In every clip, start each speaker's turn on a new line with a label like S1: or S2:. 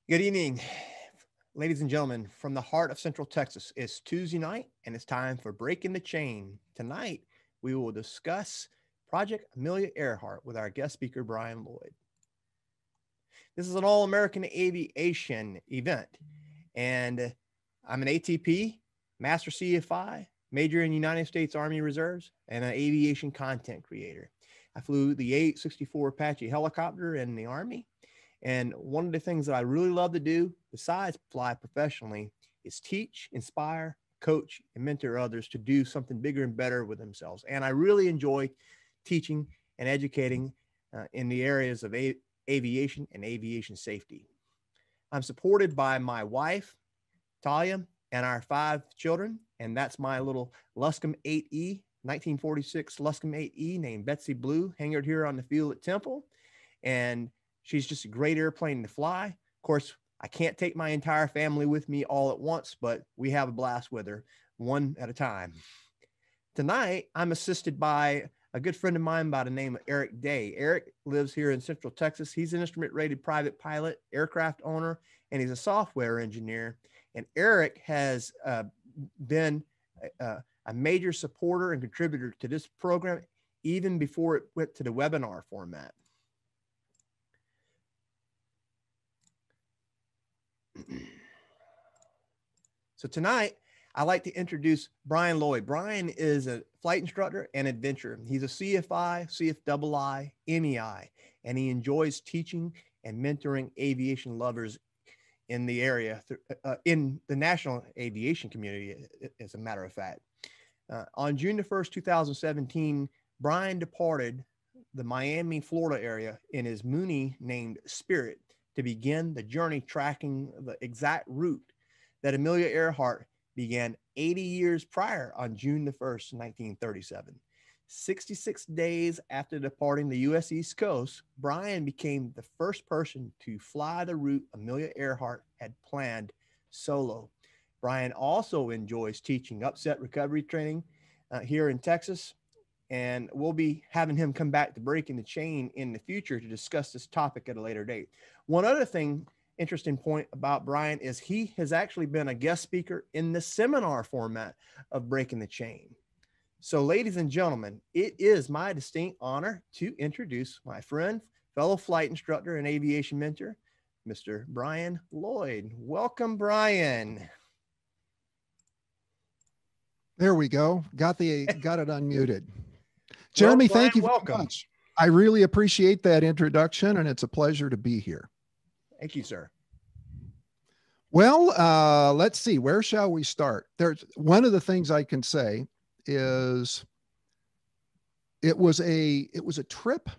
S1: Good evening, ladies and gentlemen, from the heart of Central Texas. It's Tuesday night and it's time for Breaking the Chain. Tonight, we will discuss Project Amelia Earhart with our guest speaker, Brian Lloyd. This is an all American aviation event, and I'm an ATP, Master CFI, Major in United States Army Reserves, and an aviation content creator. I flew the A-64 Apache helicopter in the Army. And one of the things that I really love to do, besides fly professionally, is teach, inspire, coach, and mentor others to do something bigger and better with themselves. And I really enjoy teaching and educating in the areas of aviation and aviation safety. I'm supported by my wife, Talia, and our 5 children. And that's my little Luscombe 8E, 1946 Luscombe 8E named Betsy Blue, hangared here on the field at Temple. And she's just a great airplane to fly. Of course, I can't take my entire family with me all at once, but we have a blast with her, one at a time. Tonight, I'm assisted by a good friend of mine by the name of Eric Day. Eric lives here in Central Texas. He's an instrument-rated private pilot, aircraft owner, and he's a software engineer. And Eric has been a major supporter and contributor to this program even before it went to the webinar format. So tonight, I'd like to introduce Brian Lloyd. Brian is a flight instructor and adventurer. He's a CFI, CFII, MEI, and he enjoys teaching and mentoring aviation lovers in the area, in the national aviation community, as a matter of fact. On June the 1st, 2017, Brian departed the Miami, Florida area in his Mooney named Spirit to begin the journey tracking the exact route that Amelia Earhart began 80 years prior on June the 1st, 1937. 66 days after departing the U.S. East Coast, Brian became the first person to fly the route Amelia Earhart had planned solo. Brian also enjoys teaching upset recovery training here in Texas, and we'll be having him come back to Breaking the Chain in the future to discuss this topic at a later date. One other interesting point about Brian is he has actually been a guest speaker in the seminar format of Breaking the Chain. So, ladies and gentlemen, it is my distinct honor to introduce my friend, fellow flight instructor and aviation mentor, Mr. Brian Lloyd. Welcome, Brian.
S2: There we go. Got it unmuted. Jeremy,
S1: well, Brian,
S2: thank you very much. I really appreciate that introduction, and it's a pleasure to be here.
S1: Thank you, sir.
S2: Well, let's see. Where shall we start? There's one of the things I can say is it was a trip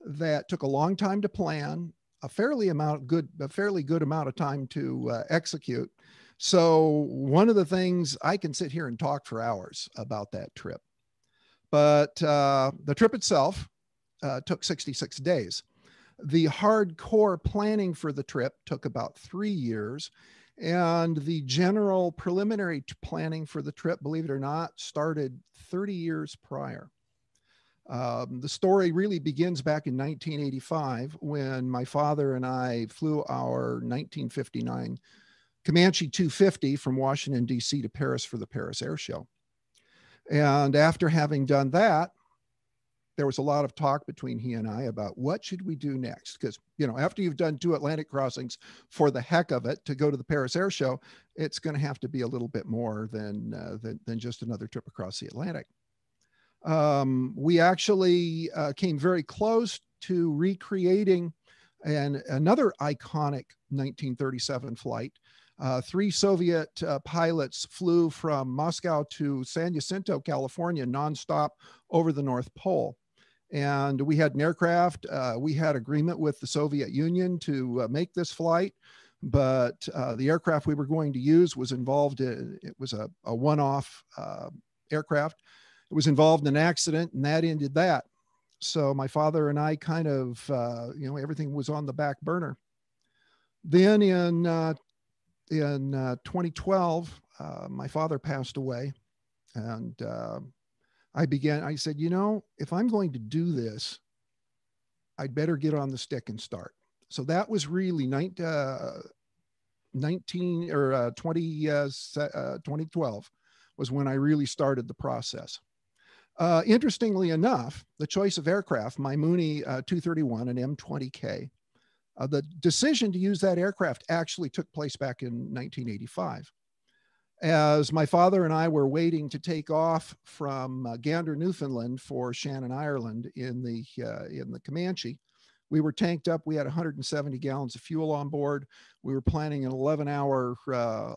S2: that took a long time to plan, a fairly good amount of time to execute. So one of the things, I can sit here and talk for hours about that trip. But the trip itself took 66 days. The hardcore planning for the trip took about 3 years. And the general preliminary planning for the trip, believe it or not, started 30 years prior. The story really begins back in 1985 when my father and I flew our 1959 Comanche 250 from Washington, D.C. to Paris for the Paris Air Show. And after having done that, there was a lot of talk between he and I about what should we do next? Because, after you've done 2 Atlantic crossings for the heck of it to go to the Paris Air Show, it's going to have to be a little bit more than just another trip across the Atlantic. We actually came very close to recreating another iconic 1937 flight. 3 Soviet pilots flew from Moscow to San Jacinto, California, nonstop over the North Pole. And we had an aircraft. We had agreement with the Soviet Union to make this flight, but the aircraft we were going to use was involved. It was a one-off aircraft. It was involved in an accident, and that ended that. So my father and I kind of, everything was on the back burner. Then in 2012, my father passed away, and I said, if I'm going to do this, I'd better get on the stick and start. So that was really 2012 was when I really started the process. Interestingly enough, the choice of aircraft, my Mooney 231 and M20K, the decision to use that aircraft actually took place back in 1985. As my father and I were waiting to take off from Gander, Newfoundland for Shannon, Ireland in the Comanche, we were tanked up. We had 170 gallons of fuel on board. We were planning an 11-hour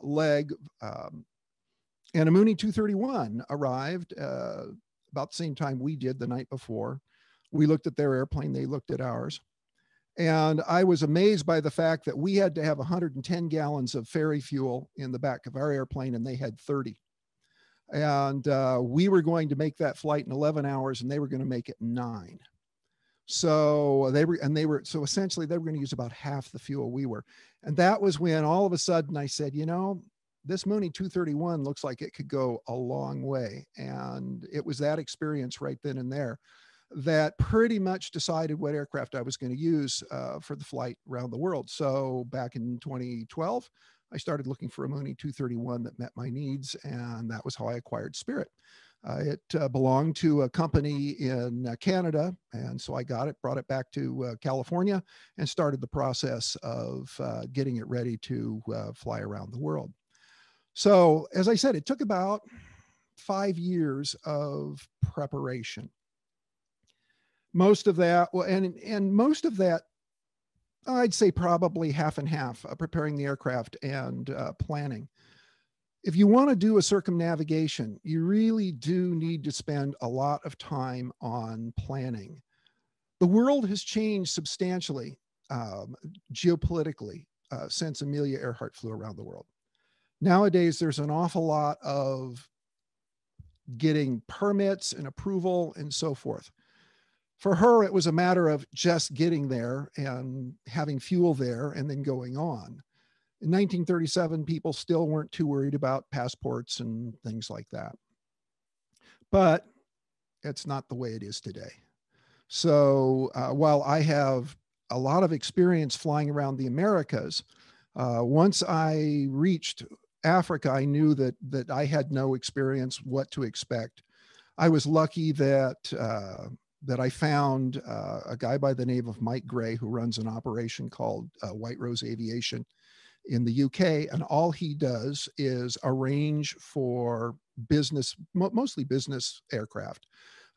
S2: leg, and a Mooney 231 arrived about the same time we did the night before. We looked at their airplane. They looked at ours. And I was amazed by the fact that we had to have 110 gallons of ferry fuel in the back of our airplane, and they had 30. And we were going to make that flight in 11 hours, and they were going to make it 9. So so essentially they were going to use about half the fuel we were. And that was when all of a sudden I said, you know, this Mooney 231 looks like it could go a long way. And it was that experience right then and there that pretty much decided what aircraft I was going to use for the flight around the world. So back in 2012, I started looking for a Mooney 231 that met my needs, and that was how I acquired Spirit. It belonged to a company in Canada, and so I got it, brought it back to California, and started the process of getting it ready to fly around the world. So, as I said, it took about 5 years of preparation. Most of that, well, and most of that, I'd say probably half and half, preparing the aircraft and planning. If you want to do a circumnavigation, you really do need to spend a lot of time on planning. The world has changed substantially geopolitically since Amelia Earhart flew around the world. Nowadays, there's an awful lot of getting permits and approval and so forth. For her, it was a matter of just getting there and having fuel there and then going on. In 1937, people still weren't too worried about passports and things like that. But it's not the way it is today. So while I have a lot of experience flying around the Americas, once I reached Africa, I knew that I had no experience what to expect. I was lucky that I found a guy by the name of Mike Gray, who runs an operation called White Rose Aviation in the UK. And all he does is arrange for business, mostly business aircraft,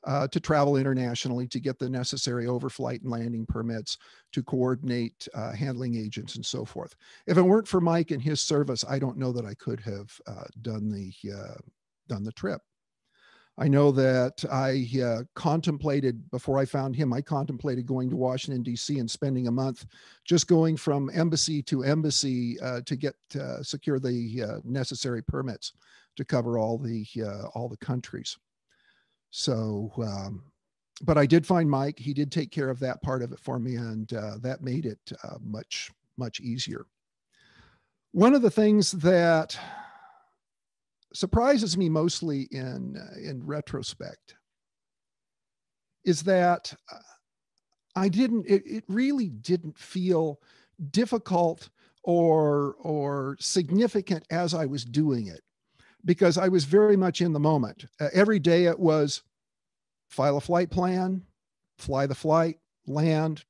S2: to travel internationally, to get the necessary overflight and landing permits, to coordinate handling agents and so forth. If it weren't for Mike and his service, I don't know that I could have done the trip. I know that I contemplated, before I found him, I contemplated going to Washington, D.C. and spending a month just going from embassy to embassy to get secure the necessary permits to cover all the countries. So, but I did find Mike. He did take care of that part of it for me, and that made it much, much easier. One of the things that surprises me mostly in retrospect is that it really didn't feel difficult or significant as I was doing it, because I was very much in the moment. Every day it was file a flight plan, fly the flight, land,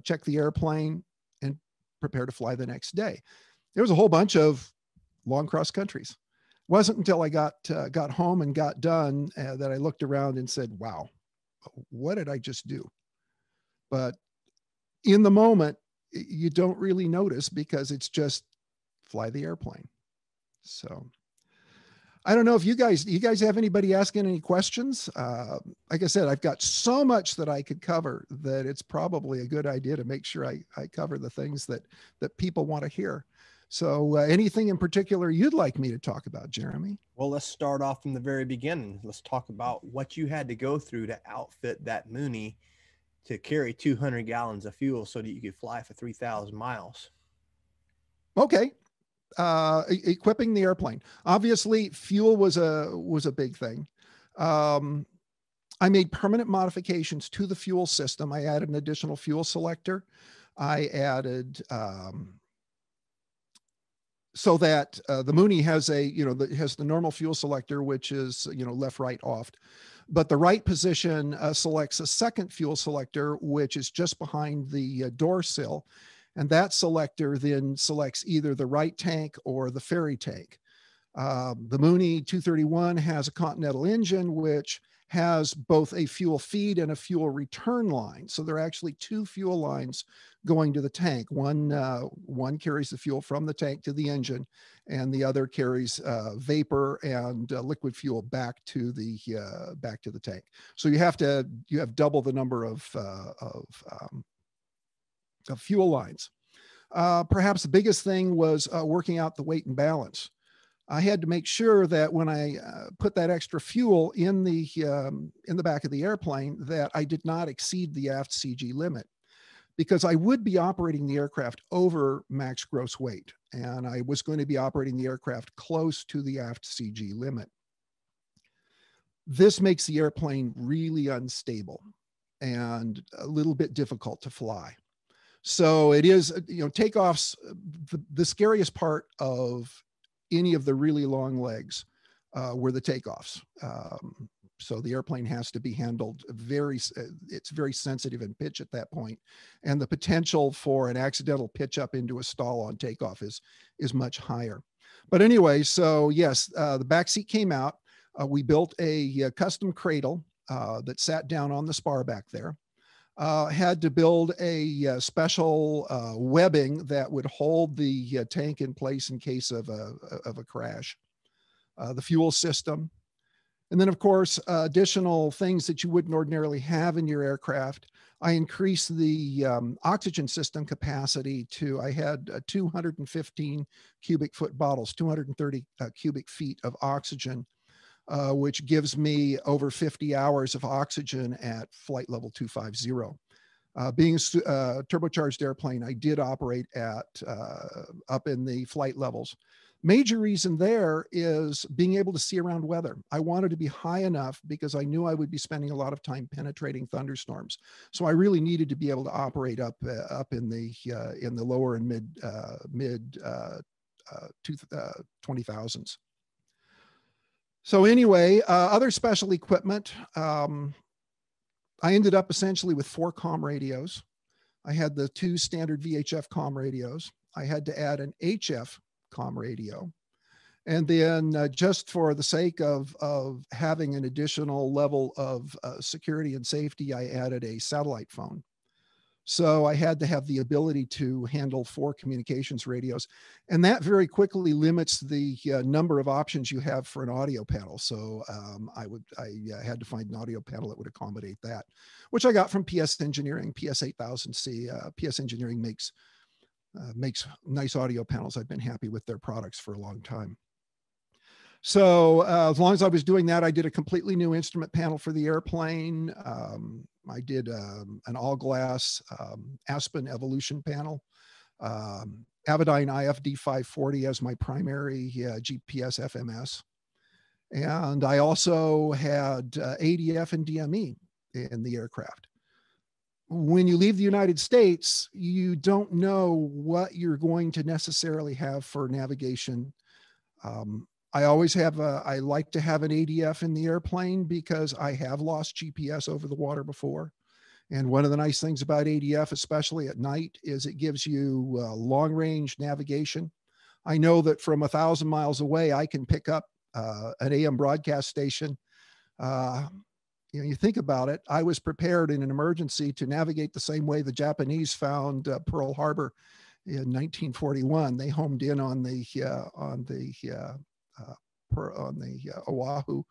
S2: check the airplane, and prepare to fly the next day. There was a whole bunch of long cross countries. It wasn't until I got home and got done that I looked around and said, wow, what did I just do? But in the moment, you don't really notice because it's just fly the airplane. So I don't know if you guys have anybody asking any questions. Like I said, I've got so much that I could cover that it's probably a good idea to make sure I cover the things that people want to hear. So anything in particular you'd like me to talk about, Jeremy?
S1: Well, let's start off from the very beginning. Let's talk about what you had to go through to outfit that Mooney to carry 200 gallons of fuel so that you could fly for 3,000 miles.
S2: Okay. Equipping the airplane. Obviously, fuel was a big thing. I made permanent modifications to the fuel system. I added an additional fuel selector. I added, so that the Mooney has has the normal fuel selector, which is, left, right, off. But the right position selects a second fuel selector, which is just behind the door sill. And that selector then selects either the right tank or the ferry tank. The Mooney 231 has a Continental engine, which has both a fuel feed and a fuel return line. So there are actually two fuel lines going to the tank. One carries the fuel from the tank to the engine, and the other carries vapor and liquid fuel back to the tank. So you have double the number of fuel lines. Perhaps the biggest thing was working out the weight and balance. I had to make sure that when I put that extra fuel in the back of the airplane, that I did not exceed the aft CG limit, because I would be operating the aircraft over max gross weight, and I was going to be operating the aircraft close to the aft CG limit. This makes the airplane really unstable and a little bit difficult to fly. So it is, takeoffs, the scariest part of any of the really long legs were the takeoffs. So the airplane has to be handled it's very sensitive in pitch at that point. And the potential for an accidental pitch up into a stall on takeoff is much higher. But anyway, so yes, the back seat came out. We built a custom cradle that sat down on the spar back there. Had to build a special webbing that would hold the tank in place in case of a crash. The fuel system. And then, of course, additional things that you wouldn't ordinarily have in your aircraft. I increased the oxygen system capacity to, I had 215 cubic foot bottles, 230 cubic feet of oxygen, which gives me over 50 hours of oxygen at flight level 250. Being a turbocharged airplane, I did operate at up in the flight levels. Major reason there is being able to see around weather. I wanted to be high enough because I knew I would be spending a lot of time penetrating thunderstorms. So I really needed to be able to operate up in the lower and mid 20,000s. So anyway, other special equipment. I ended up essentially with 4 comm radios. I had the 2 standard VHF comm radios. I had to add an HF comm radio. And then just for the sake of having an additional level of security and safety, I added a satellite phone. So I had to have the ability to handle 4 communications radios. And that very quickly limits the number of options you have for an audio panel. So I had to find an audio panel that would accommodate that, which I got from PS Engineering, PS 8000C. PS Engineering makes nice audio panels. I've been happy with their products for a long time. So as long as I was doing that, I did a completely new instrument panel for the airplane. I did an all glass Aspen Evolution panel, Avidyne IFD 540 as my primary GPS FMS. And I also had ADF and DME in the aircraft. When you leave the United States, you don't know what you're going to necessarily have for navigation. I always have I like to have an ADF in the airplane because I have lost GPS over the water before. And one of the nice things about ADF, especially at night, is it gives you long range navigation. I know that from 1,000 miles away, I can pick up an AM broadcast station. You think about it, I was prepared in an emergency to navigate the same way the Japanese found Pearl Harbor in 1941. They homed in on the Oahu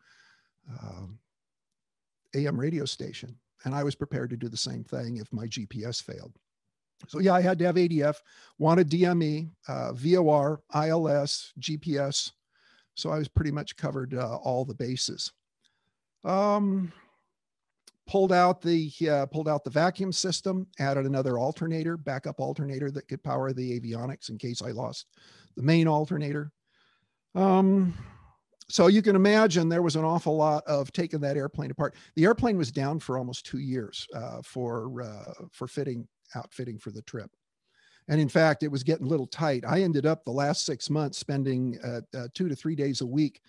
S2: AM radio station. And I was prepared to do the same thing if my GPS failed. So yeah, I had to have ADF, wanted DME, VOR, ILS, GPS. So I was pretty much covered all the bases. Pulled out the vacuum system, added another alternator, backup alternator that could power the avionics in case I lost the main alternator. So you can imagine there was an awful lot of taking that airplane apart. The airplane was down for almost 2 years for fitting outfitting for the trip. And in fact, it was getting a little tight. I ended up the last 6 months spending 2 to 3 days a week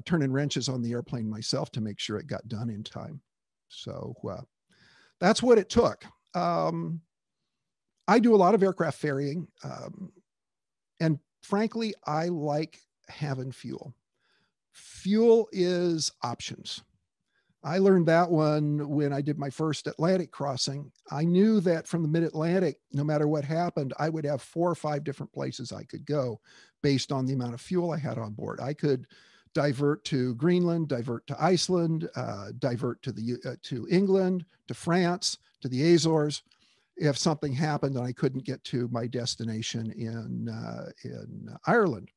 S2: turning wrenches on the airplane myself to make sure it got done in time. So that's what it took. I do a lot of aircraft ferrying. And frankly, I like having fuel. Fuel is options. I learned that one when I did my first Atlantic crossing. I knew that from the mid-Atlantic, no matter what happened, I would have 4 or 5 different places I could go based on the amount of fuel I had on board. I could divert to Greenland, divert to Iceland, divert to England, to France, to the Azores, if something happened and I couldn't get to my destination in Ireland.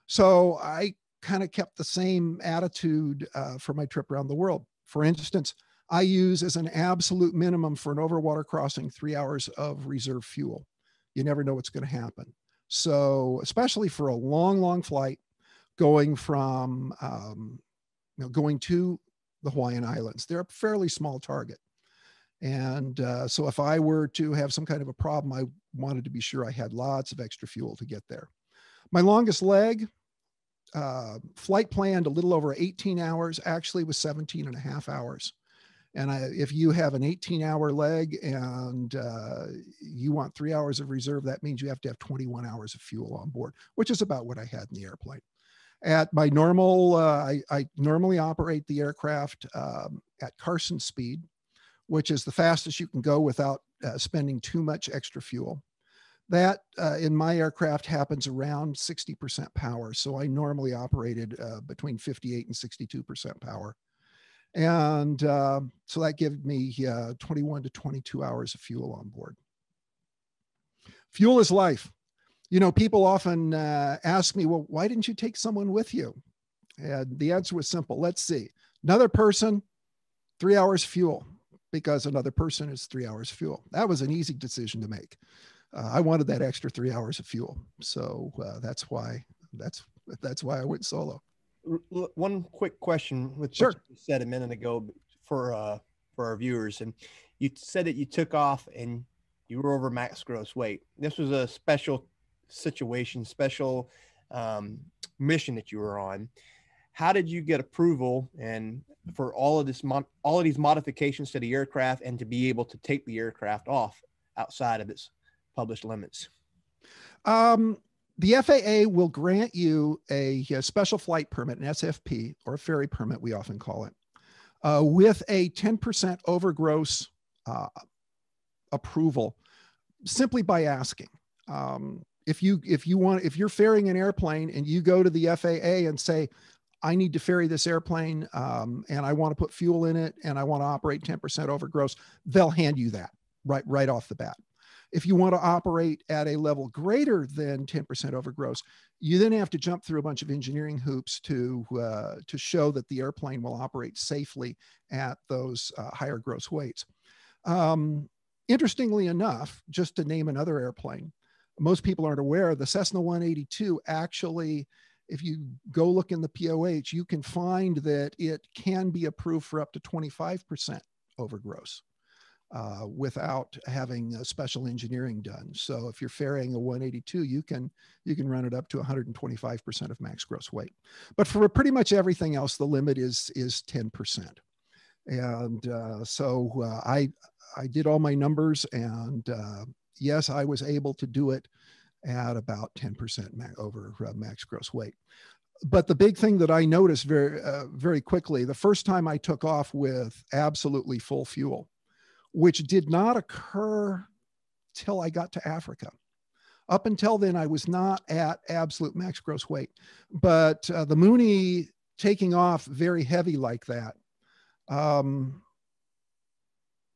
S2: So I kind of kept the same attitude for my trip around the world. For instance, I use as an absolute minimum for an overwater crossing 3 hours of reserve fuel. You never know what's going to happen. So especially for a long, long flight, going from going to the Hawaiian Islands, they're a fairly small target. And so if I were to have some kind of a problem, I wanted to be sure I had lots of extra fuel to get there. My longest leg, flight planned a little over 18 hours, actually was 17 and a half hours. And if you have an 18-hour leg and you want 3 hours of reserve, that means you have to have 21 hours of fuel on board, which is about what I had in the airplane. At my normal, I normally operate the aircraft at Carson speed, which is the fastest you can go without spending too much extra fuel. That in my aircraft happens around 60% power. So I normally operated between 58 and 62% power. And so that gives me 21 to 22 hours of fuel on board. Fuel is life. You know, people often ask me, well, why didn't you take someone with you? And the answer was simple. Let's see. Another person, 3 hours fuel, because another person is 3 hours fuel. That was an easy decision to make. I wanted that extra 3 hours of fuel. So that's why I went solo.
S1: One quick question with
S2: Sure.
S1: what you said a minute ago for our viewers. And you said that you took off and you were over max gross weight. This was a special situation, special mission that you were on. How did you get approval and for all of these modifications to the aircraft and to be able to take the aircraft off outside of its published limits?
S2: The FAA will grant you a special flight permit, an SFP, or a ferry permit, we often call it, with a 10% overgross approval, simply by asking. If you're ferrying an airplane and you go to the FAA and say, I need to ferry this airplane and I want to put fuel in it and I want to operate 10% overgross, they'll hand you that right off the bat. If you want to operate at a level greater than 10% overgross, you then have to jump through a bunch of engineering hoops to show that the airplane will operate safely at those higher gross weights. Interestingly enough, just to name another airplane, most people aren't aware, the Cessna 182 actually, if you go look in the POH, you can find that it can be approved for up to 25% overgross. Without having special engineering done. So if you're ferrying a 182, you can run it up to 125% of max gross weight. But for pretty much everything else, the limit is 10%. And so I did all my numbers, and yes, I was able to do it at about 10% over max gross weight. But the big thing that I noticed very quickly, the first time I took off with absolutely full fuel, which did not occur till I got to Africa. Up until then, I was not at absolute max gross weight. But the Mooney taking off very heavy like that,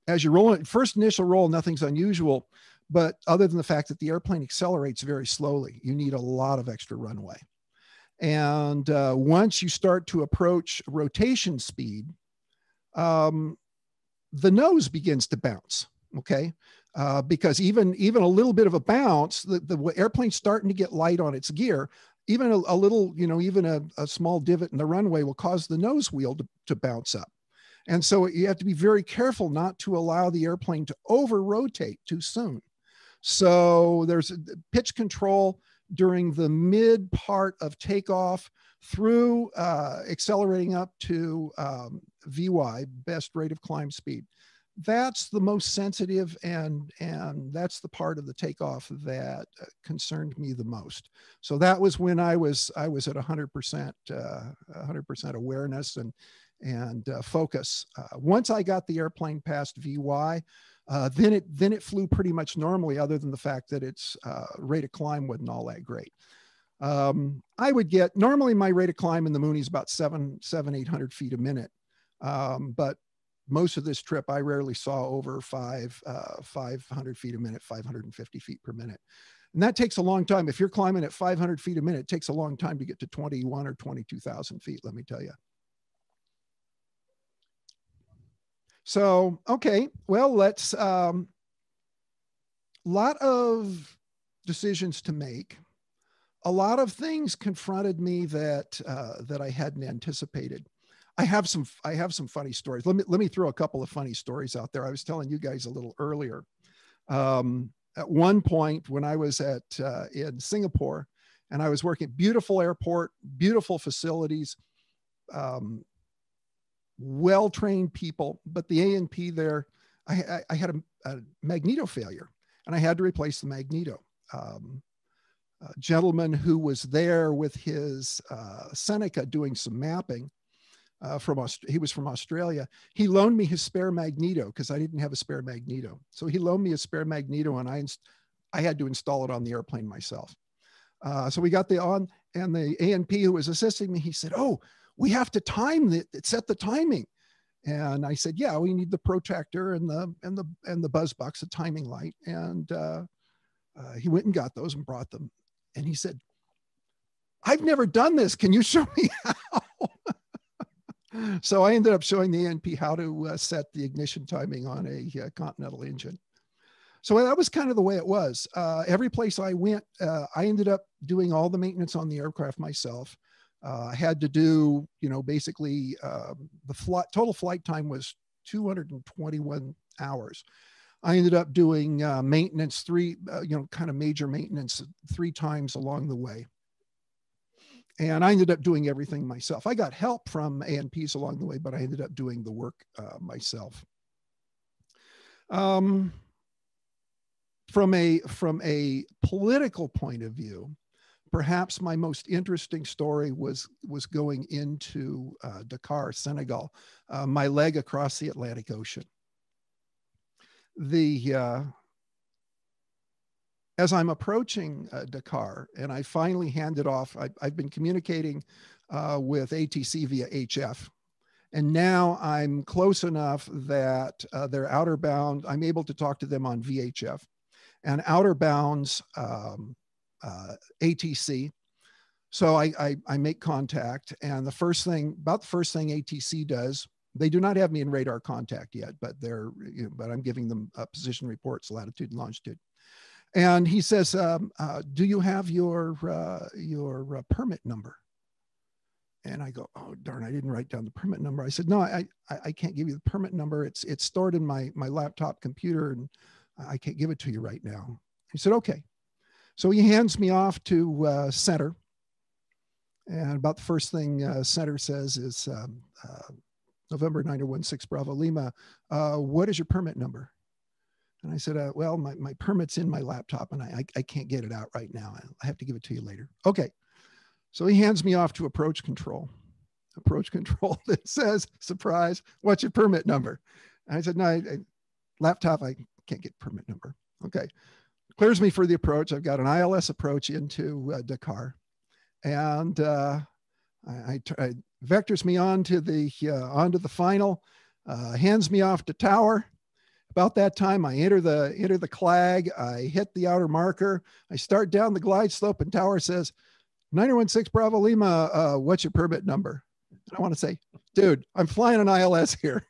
S2: as you roll it, first initial roll, nothing's unusual. But other than the fact that the airplane accelerates very slowly, you need a lot of extra runway. And once you start to approach rotation speed, the nose begins to bounce, okay? Because even a little bit of a bounce, the airplane's starting to get light on its gear. Even a little, even a small divot in the runway will cause the nose wheel to bounce up. And so you have to be very careful not to allow the airplane to over rotate too soon. So there's pitch control during the mid part of takeoff through accelerating up to VY, best rate of climb speed. That's the most sensitive, and that's the part of the takeoff that concerned me the most. So that was when I was at 100% awareness and focus. Once I got the airplane past VY, then it flew pretty much normally, other than the fact that its rate of climb wasn't all that great. I would get, normally my rate of climb in the Mooney is about 800 feet a minute. But most of this trip, I rarely saw over 500 feet a minute, 550 feet per minute. And that takes a long time. If you're climbing at 500 feet a minute, it takes a long time to get to 21 or 22,000 feet, let me tell you. So, okay, well, let's, lot of decisions to make. A lot of things confronted me that I hadn't anticipated. I have some funny stories. Let me throw a couple of funny stories out there. I was telling you guys a little earlier. At one point when I was in Singapore, and I was working, beautiful airport, beautiful facilities, well-trained people, but the A&P there, I had a magneto failure, and I had to replace the magneto. A gentleman who was there with his Seneca doing some mapping, he was from Australia. He loaned me his spare magneto because I didn't have a spare magneto. So he loaned me a spare magneto, and I had to install it on the airplane myself. So we got and the A&P who was assisting me, he said, "Oh, we have to set the timing." And I said, "Yeah, we need the protractor and the buzz box, the timing light." And he went and got those and brought them. And he said, "I've never done this. Can you show me how?" So I ended up showing the A&P how to set the ignition timing on a Continental engine. So that was kind of the way it was. Every place I went, I ended up doing all the maintenance on the aircraft myself. I had to do, basically the total flight time was 221 hours. I ended up doing maintenance kind of major maintenance 3 times along the way. And I ended up doing everything myself. I got help from A&Ps along the way, but I ended up doing the work myself. From a political point of view, perhaps my most interesting story was going into Dakar, Senegal, my leg across the Atlantic Ocean. As I'm approaching Dakar, and I finally handed off, I've been communicating with ATC via HF, and now I'm close enough that they're outer bound. I'm able to talk to them on VHF, and outer bounds ATC. So I make contact, and about the first thing ATC does, they do not have me in radar contact yet, but but I'm giving them position reports, latitude and longitude. And he says, "Do you have your permit number?" And I go, "Oh, darn, I didn't write down the permit number." I said, "No, I can't give you the permit number. It's stored in my laptop computer, and I can't give it to you right now." He said, "Okay." So he hands me off to center. And about the first thing center says is, "November 9016 Bravo Lima, what is your permit number?" And I said, "Well, my permit's in my laptop, and I can't get it out right now. I have to give it to you later." Okay. So he hands me off to approach control that says, "Surprise, what's your permit number?" And I said, "No, laptop, I can't get permit number." Okay. Clears me for the approach. I've got an ILS approach into Dakar. And I vectors me onto the final, hands me off to tower. About that time, I enter the clag. I hit the outer marker. I start down the glide slope, and tower says, 9016 Bravo Lima, what's your permit number? And I want to say, "Dude, I'm flying an ILS here.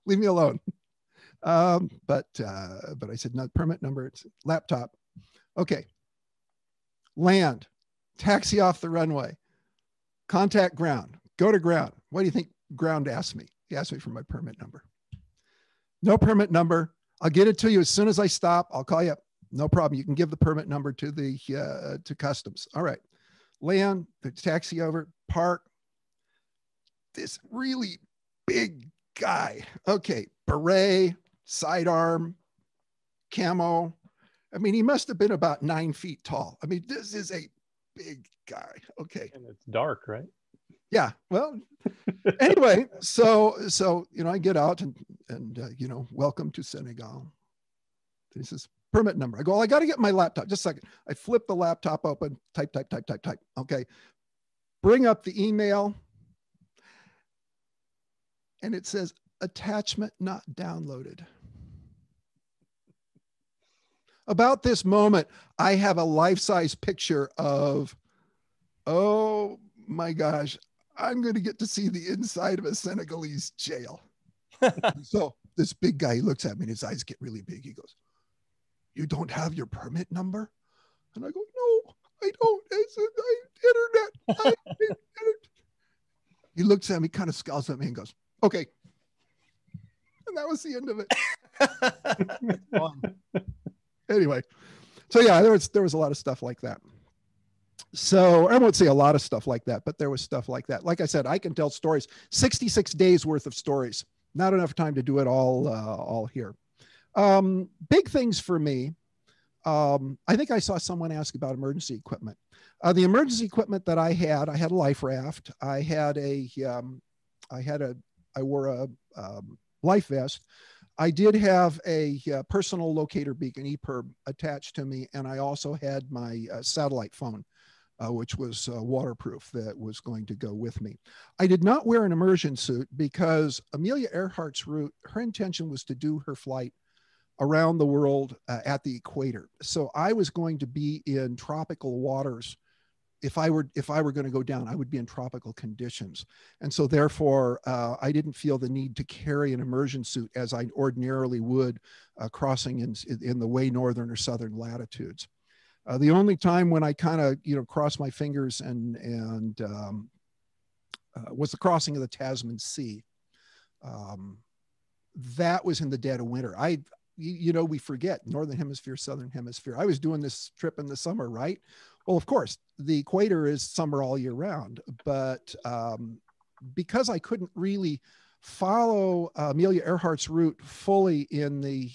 S2: Leave me alone." But I said, "No, permit number, it's laptop." Okay. Land, taxi off the runway, contact ground, go to ground. What do you think ground asked me? He asked me for my permit number. No permit number. I'll get it to you as soon as I stop. I'll call you up. No problem. You can give the permit number to the to customs. All right. Land, the taxi over, park. This really big guy. Okay. Beret, sidearm, camo. I mean, he must have been about 9 feet tall. I mean, this is a big guy. Okay.
S3: And it's dark, right?
S2: Yeah. Well, anyway, so, you know, I get out and you know, welcome to Senegal. He says, permit number. I go, well, I got to get my laptop. Just a second. I flip the laptop open, type. Okay. Bring up the email. And it says, attachment not downloaded. About this moment, I have a life-size picture of, oh my gosh, I'm going to get to see the inside of a Senegalese jail. So this big guy, he looks at me and his eyes get really big. He goes, you don't have your permit number? And I go, no, I don't. It's internet. He looks at me, kind of scowls at me and goes, okay. And that was the end of it. Anyway, so yeah, there was a lot of stuff like that. So I won't say a lot of stuff like that, but there was stuff like that. Like I said, I can tell stories, 66 days worth of stories. Not enough time to do it all here. Big things for me. I think I saw someone ask about emergency equipment. The emergency equipment that I had a life raft. I wore a life vest. I did have a personal locator beacon, EPIRB, attached to me, and I also had my satellite phone, which was waterproof, that was going to go with me. I did not wear an immersion suit because Amelia Earhart's route, her intention was to do her flight around the world at the equator. So I was going to be in tropical waters. If I were going to go down, I would be in tropical conditions. And so therefore, I didn't feel the need to carry an immersion suit as I ordinarily would crossing in the way northern or southern latitudes. The only time when I kind of, you know, crossed my fingers and was the crossing of the Tasman Sea. That was in the dead of winter. You know, we forget northern hemisphere, southern hemisphere. I was doing this trip in the summer, right? Well, of course, the equator is summer all year round, but because I couldn't really follow Amelia Earhart's route fully in the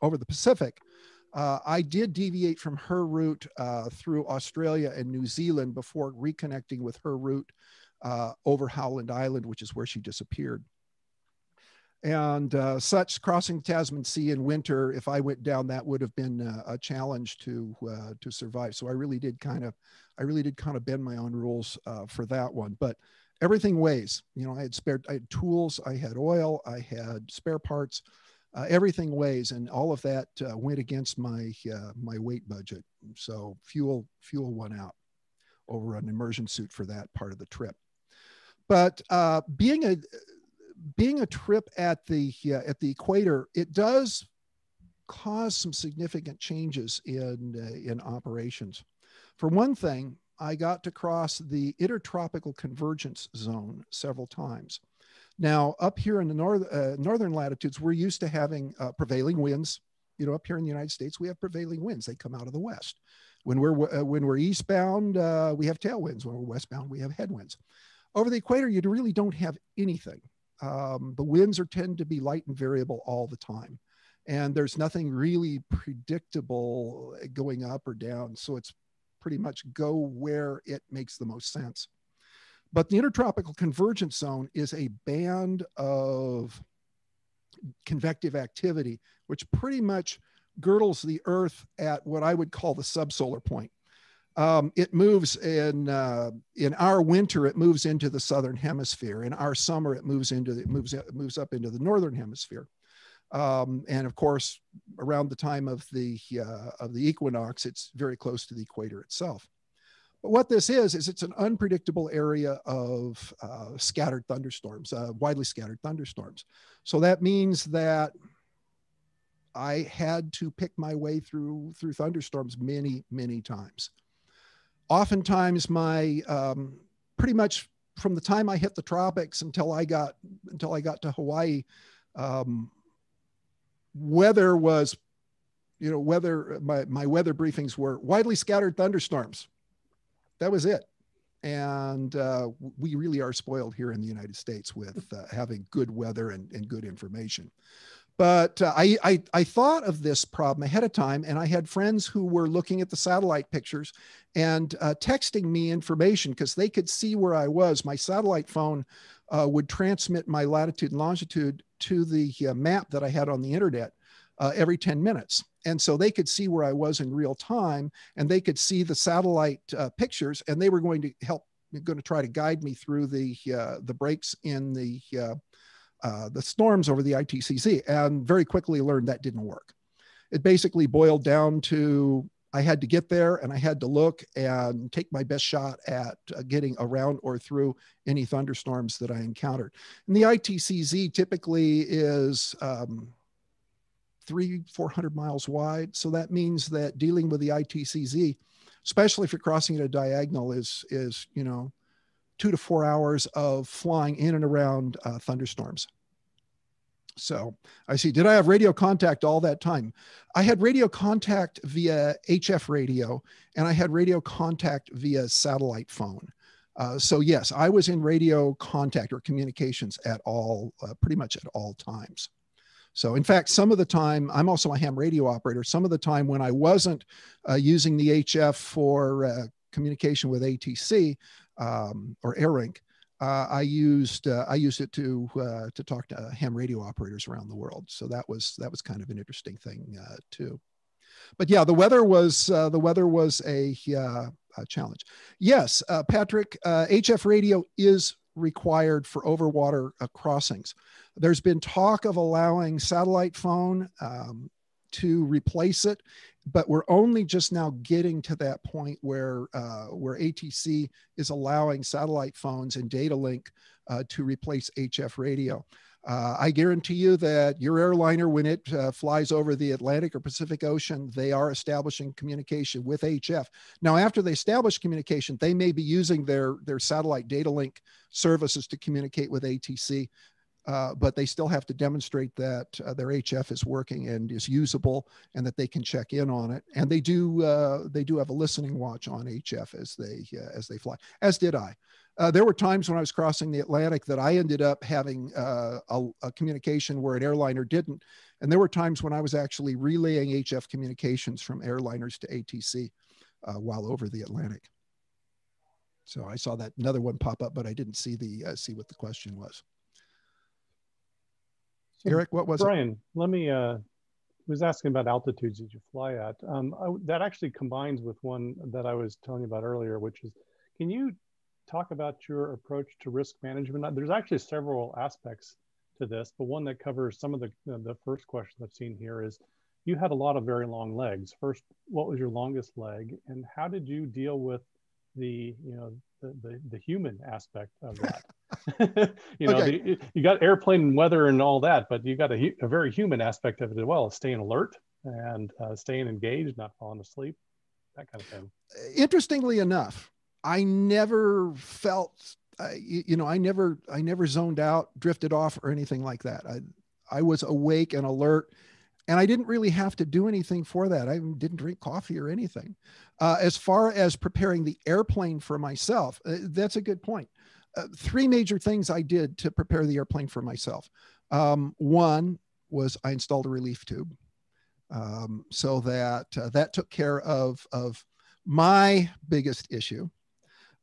S2: over the Pacific, I did deviate from her route through Australia and New Zealand before reconnecting with her route over Howland Island, which is where she disappeared. And such crossing Tasman Sea in winter, if I went down, that would have been a challenge to survive. So I really did kind of bend my own rules for that one. But everything weighs. You know, I had tools, I had oil, I had spare parts. Everything weighs, and all of that went against my my weight budget. So fuel went out over an immersion suit for that part of the trip. But being a trip at the equator, it does cause some significant changes in operations. For one thing, I got to cross the Intertropical Convergence zone several times. Now, up here in the northern latitudes, we're used to having prevailing winds. You know, up here in the United States, we have prevailing winds. They come out of the west. When we're eastbound, we have tailwinds. When we're westbound, we have headwinds. Over the equator, you really don't have anything. The winds tend to be light and variable all the time. And there's nothing really predictable going up or down. So it's pretty much go where it makes the most sense. But the Intertropical Convergence Zone is a band of convective activity, which pretty much girdles the Earth at what I would call the subsolar point. It moves in our winter, it moves into the southern hemisphere. In our summer, it moves up into the northern hemisphere. And of course, around the time of the equinox, it's very close to the equator itself. But what this is it's an unpredictable area of scattered thunderstorms, widely scattered thunderstorms. So that means that I had to pick my way through thunderstorms many, many times. Oftentimes my pretty much from the time I hit the tropics until I got to Hawaii, weather was, my weather briefings were widely scattered thunderstorms. That was it. And we really are spoiled here in the United States with having good weather and good information. But I thought of this problem ahead of time, and I had friends who were looking at the satellite pictures and texting me information because they could see where I was. My satellite phone would transmit my latitude and longitude to the map that I had on the internet every 10 minutes. And so they could see where I was in real time, and they could see the satellite pictures, and they were going to try to guide me through the breaks in the storms over the ITCZ, and very quickly learned that didn't work. It basically boiled down to I had to get there and I had to look and take my best shot at getting around or through any thunderstorms that I encountered. And the ITCZ typically is 300-400 miles wide. So that means that dealing with the ITCZ, especially if you're crossing at a diagonal, is 2 to 4 hours of flying in and around thunderstorms. So I see, did I have radio contact all that time? I had radio contact via HF radio, and I had radio contact via satellite phone. So yes, I was in radio contact or communications at all, pretty much at all times. So in fact, some of the time, I'm also a ham radio operator. Some of the time when I wasn't using the HF for communication with ATC or AirLink, I used it to talk to ham radio operators around the world. So that was kind of an interesting thing too. But yeah, the weather was a challenge. Yes, Patrick, HF radio is required for overwater crossings. There's been talk of allowing satellite phone to replace it, but we're only just now getting to that point where ATC is allowing satellite phones and data link to replace HF radio. I guarantee you that your airliner, when it flies over the Atlantic or Pacific Ocean, they are establishing communication with HF. Now, after they establish communication, they may be using their satellite data link services to communicate with ATC. But they still have to demonstrate that their HF is working and is usable, and that they can check in on it. And they do have a listening watch on HF as they fly, as did I. There were times when I was crossing the Atlantic that I ended up having a communication where an airliner didn't. And there were times when I was actually relaying HF communications from airliners to ATC while over the Atlantic. So I saw that another one pop up, but I didn't see what the question was. Eric, what was
S3: Brian, it? Let me, was asking about altitudes that you fly at. That actually combines with one that I was telling you about earlier, which is, can you talk about your approach to risk management? There's actually several aspects to this, but one that covers some of the first question I've seen here is, you had a lot of very long legs. First, what was your longest leg, and how did you deal with the human aspect of that?
S2: Okay.
S3: You got airplane and weather and all that, but you got a very human aspect of it as well, staying alert and staying engaged, not falling asleep, that kind of thing.
S2: Interestingly enough, I never felt, I never zoned out, drifted off, or anything like that. I was awake and alert, and I didn't really have to do anything for that. I didn't drink coffee or anything. As far as preparing the airplane for myself, that's a good point. 3 major things I did to prepare the airplane for myself. One was I installed a relief tube, so that took care of my biggest issue.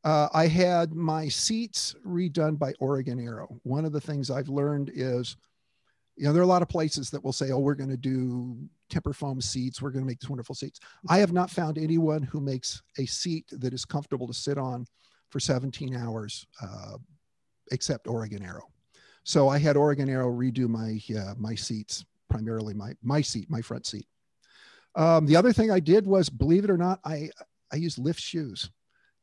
S2: I had my seats redone by Oregon Aero. One of the things I've learned is, there are a lot of places that will say, oh, we're going to do temper foam seats. We're going to make these wonderful seats. I have not found anyone who makes a seat that is comfortable to sit on for 17 hours, except Oregon Aero. So I had Oregon Aero redo my seats, primarily my front seat. The other thing I did was, believe it or not, I used lift shoes.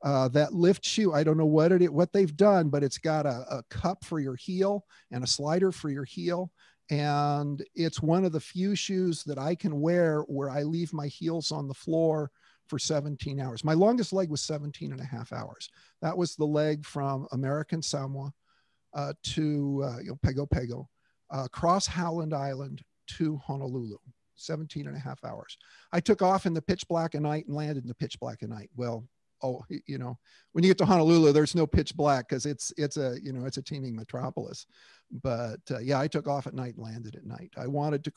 S2: That lift shoe, I don't know what they've done, but it's got a cup for your heel and a slider for your heel. And it's one of the few shoes that I can wear where I leave my heels on the floor for 17 hours. My longest leg was 17 and a half hours. That was the leg from American Samoa to Pago Pago, across Howland Island to Honolulu, 17 and a half hours. I took off in the pitch black of night and landed in the pitch black of night. Well, when you get to Honolulu, there's no pitch black because it's a teeming metropolis. But I took off at night and landed at night. I wanted to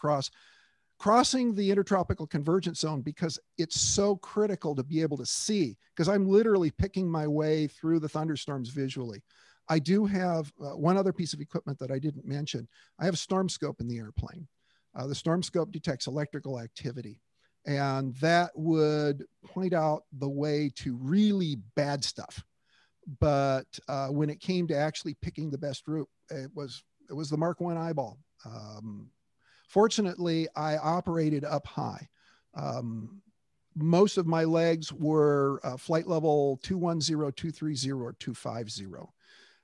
S2: crossing the Intertropical Convergence Zone because it's so critical to be able to see, because I'm literally picking my way through the thunderstorms visually. I do have one other piece of equipment that I didn't mention. I have a storm scope in the airplane. The storm scope detects electrical activity, and that would point out the way to really bad stuff. But when it came to actually picking the best route, it was the Mark I eyeball. Fortunately, I operated up high. Most of my legs were flight level 210, 230, or 250.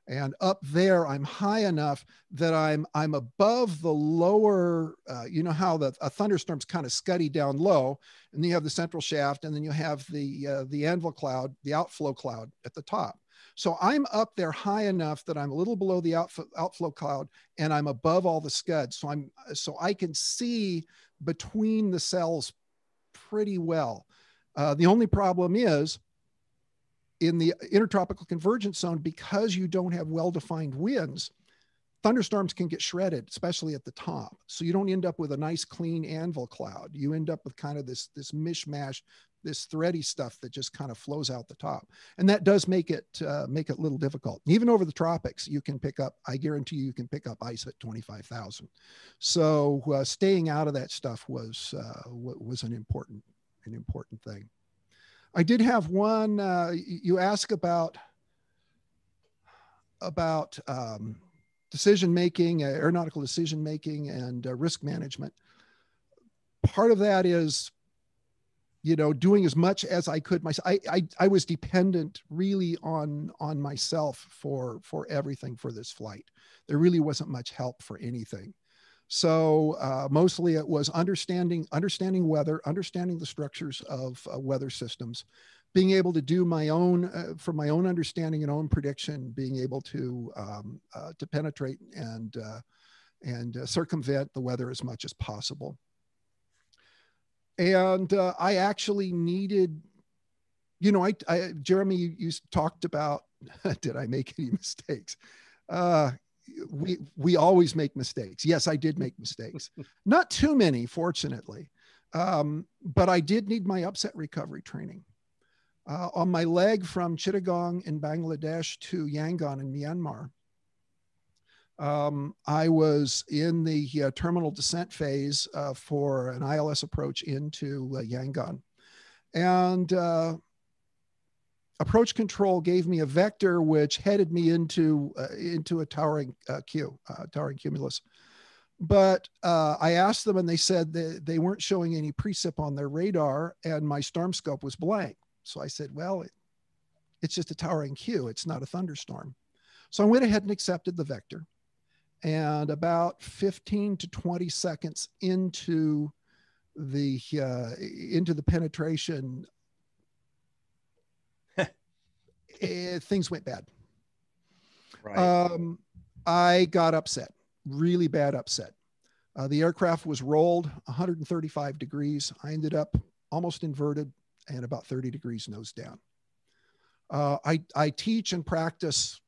S2: And up there, I'm high enough that I'm above the lower, how a thunderstorm's kind of scuddy down low, and then you have the central shaft, and then you have the anvil cloud, the outflow cloud at the top. So I'm up there high enough that I'm a little below the outflow cloud, and I'm above all the scuds. So I can see between the cells pretty well. The only problem is, in the Intertropical Convergence Zone, because you don't have well-defined winds, thunderstorms can get shredded, especially at the top. So you don't end up with a nice clean anvil cloud. You end up with kind of this mishmash, this thready stuff that just kind of flows out the top. And that does make it a little difficult. Even over the tropics, you can pick up, I guarantee you can pick up ice at 25,000. So staying out of that stuff was an important thing. I did have one, you ask about decision-making, aeronautical decision-making and risk management. Part of that is, doing as much as I could myself. I was dependent really on myself for everything for this flight. There really wasn't much help for anything. So mostly it was understanding weather, understanding the structures of weather systems, being able to do my own, from my own understanding and own prediction, being able to penetrate and circumvent the weather as much as possible. And I actually needed, Jeremy, you talked about, did I make any mistakes? We always make mistakes. Yes, I did make mistakes. Not too many, fortunately. But I did need my upset recovery training. On my leg from Chittagong in Bangladesh to Yangon in Myanmar, I was in the terminal descent phase for an ILS approach into Yangon. And approach control gave me a vector which headed me into a towering cumulus. But I asked them, and they said that they weren't showing any precip on their radar, and my storm scope was blank. So I said, well, it's just a towering Q. It's not a thunderstorm. So I went ahead and accepted the vector. And about 15 to 20 seconds into the penetration, things went bad. Right. I got upset, really bad upset. The aircraft was rolled 135 degrees. I ended up almost inverted and about 30 degrees nose down. I teach and practice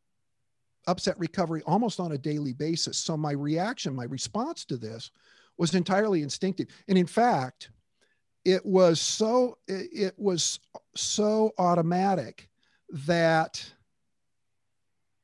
S2: upset recovery almost on a daily basis. So my response to this was entirely instinctive. And in fact, it was so automatic that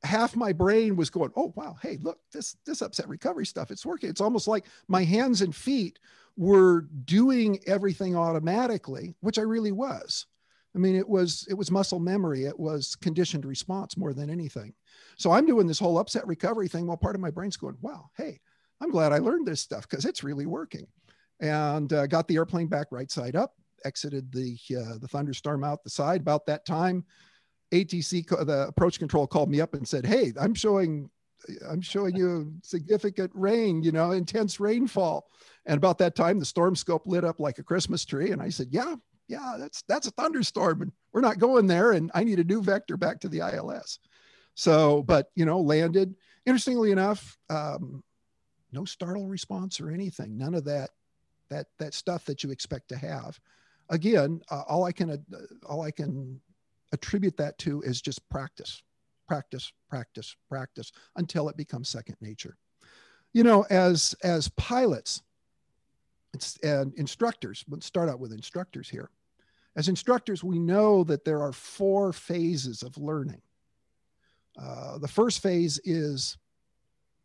S2: half my brain was going, oh, wow, hey, look, this upset recovery stuff, it's working. It's almost like my hands and feet were doing everything automatically, which I really was. I mean, it was muscle memory. It was conditioned response more than anything. So I'm doing this whole upset recovery thing while part of my brain's going, wow, hey, I'm glad I learned this stuff because it's really working. And got the airplane back right side up, exited the thunderstorm out the side. About that time, ATC, the approach control, called me up and said, hey, I'm showing you significant rain, intense rainfall. And about that time, the storm scope lit up like a Christmas tree. And I said, yeah, yeah, that's a thunderstorm and we're not going there. And I need a new vector back to the ILS. So, but, landed. Interestingly enough, no startle response or anything. None of that stuff that you expect to have. Again, all I can attribute that to is just practice until it becomes second nature. As pilots and instructors, let's start out with instructors here. As instructors, we know that there are 4 phases of learning. The first phase is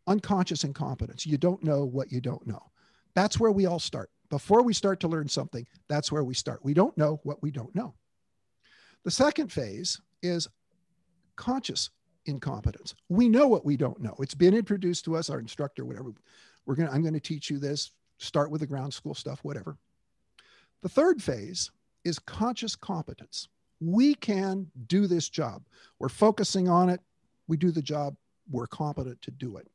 S2: unconscious incompetence. You don't know what you don't know. That's where we all start. Before we start to learn something, that's where we start. We don't know what we don't know. The second phase is conscious incompetence. We know what we don't know. It's been introduced to us, our instructor, whatever. I'm going to teach you this. Start with the ground school stuff, whatever. The third phase is conscious competence. We can do this job. We're focusing on it. We do the job. We're competent to do it.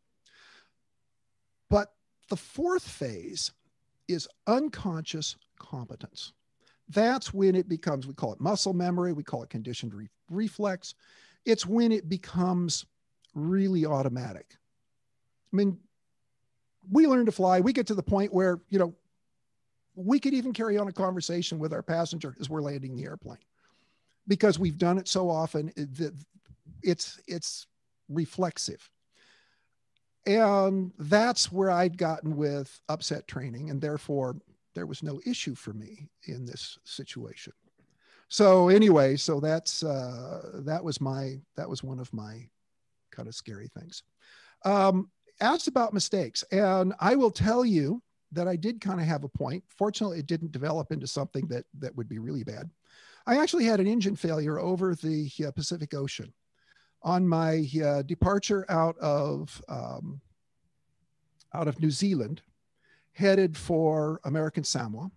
S2: But the fourth phase is unconscious competence. That's when it becomes, we call it muscle memory, we call it conditioned reflex. It's when it becomes really automatic. I mean, we learn to fly. We get to the point where, we could even carry on a conversation with our passenger as we're landing the airplane because we've done it so often. It's reflexive. And that's where I'd gotten with upset training, and therefore there was no issue for me in this situation. So anyway, that was one of my kind of scary things. Asked about mistakes, and I will tell you that I did kind of have a point. Fortunately, it didn't develop into something that would be really bad. I actually had an engine failure over the Pacific Ocean. On my departure out of New Zealand, headed for American Samoa,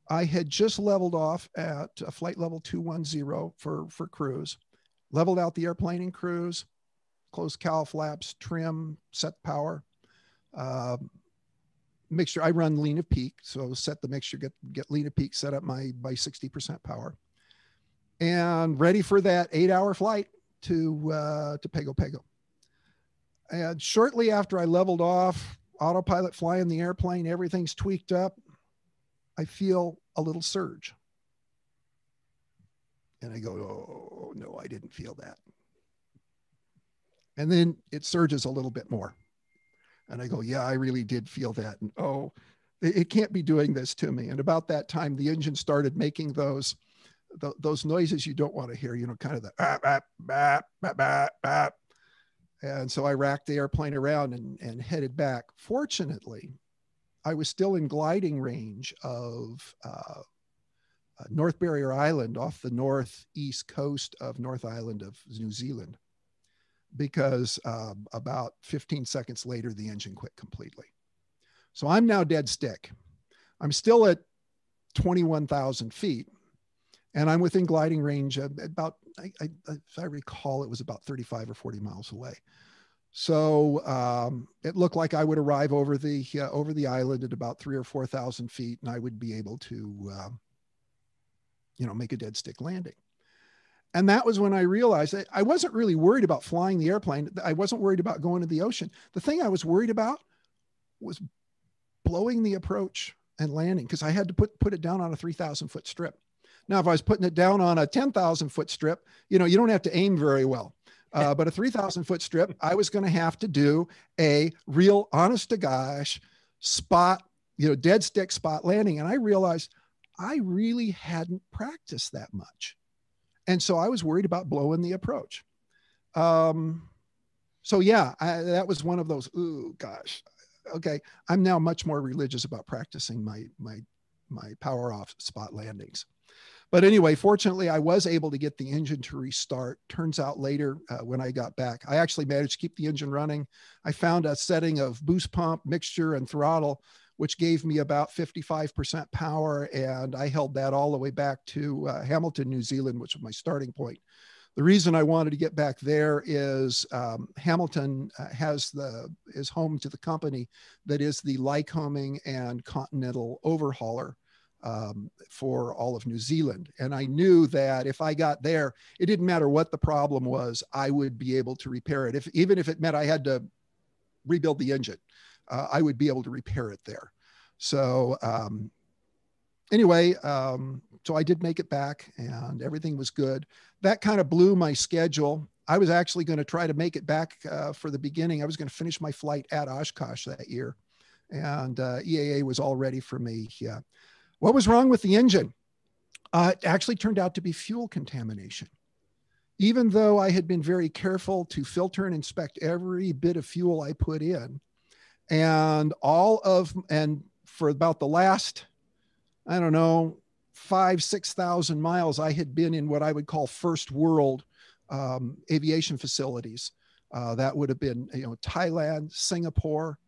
S2: I had just leveled off at flight level 210 for cruise, leveled out the airplane in cruise, closed cowl flaps, trim, set power, mixture. I run lean of peak, so set the mixture, get lean of peak, set up by 60% power, and ready for that 8-hour flight to Pago Pago. And shortly after I leveled off, autopilot flying the airplane, everything's tweaked up, I feel a little surge. And I go, oh, no, I didn't feel that. And then it surges a little bit more. And I go, yeah, I really did feel that. And oh, it can't be doing this to me. And about that time, the engine started making those noises you don't want to hear, kind of the bap, bap, bap, bap, bap, bap. And so I racked the airplane around and headed back. Fortunately, I was still in gliding range of North Barrier Island off the northeast coast of North Island of New Zealand, because about 15 seconds later, the engine quit completely. So I'm now dead stick. I'm still at 21,000 feet, and I'm within gliding range of about, if I recall, it was about 35 or 40 miles away. So it looked like I would arrive over the island at about 3,000 or 4,000 feet, and I would be able to, make a dead stick landing. And that was when I realized that I wasn't really worried about flying the airplane. I wasn't worried about going to the ocean. The thing I was worried about was blowing the approach and landing, because I had to put it down on a 3,000 foot strip. Now, if I was putting it down on a 10,000 foot strip, you don't have to aim very well. But a 3,000 foot strip, I was going to have to do a real honest to gosh spot, dead stick spot landing. And I realized I really hadn't practiced that much. And so I was worried about blowing the approach. So yeah, that was one of those, ooh, gosh. Okay. I'm now much more religious about practicing my power off spot landings. But anyway, fortunately, I was able to get the engine to restart. Turns out later, when I got back, I actually managed to keep the engine running. I found a setting of boost pump, mixture, and throttle, which gave me about 55% power. And I held that all the way back to Hamilton, New Zealand, which was my starting point. The reason I wanted to get back there is Hamilton is home to the company that is the Lycoming and Continental overhauler for all of New Zealand. And I knew that if I got there, it didn't matter what the problem was, I would be able to repair it. Even if it meant I had to rebuild the engine, I would be able to repair it there. So anyway, so I did make it back and everything was good. That kind of blew my schedule. I was actually going to try to make it back for the beginning. I was going to finish my flight at Oshkosh that year, and EAA was all ready for me. Yeah. What was wrong with the engine? It actually turned out to be fuel contamination. Even though I had been very careful to filter and inspect every bit of fuel I put in, and for about the last, I don't know, 5,000-6,000 miles, I had been in what I would call first world aviation facilities. That would have been, Thailand, Singapore,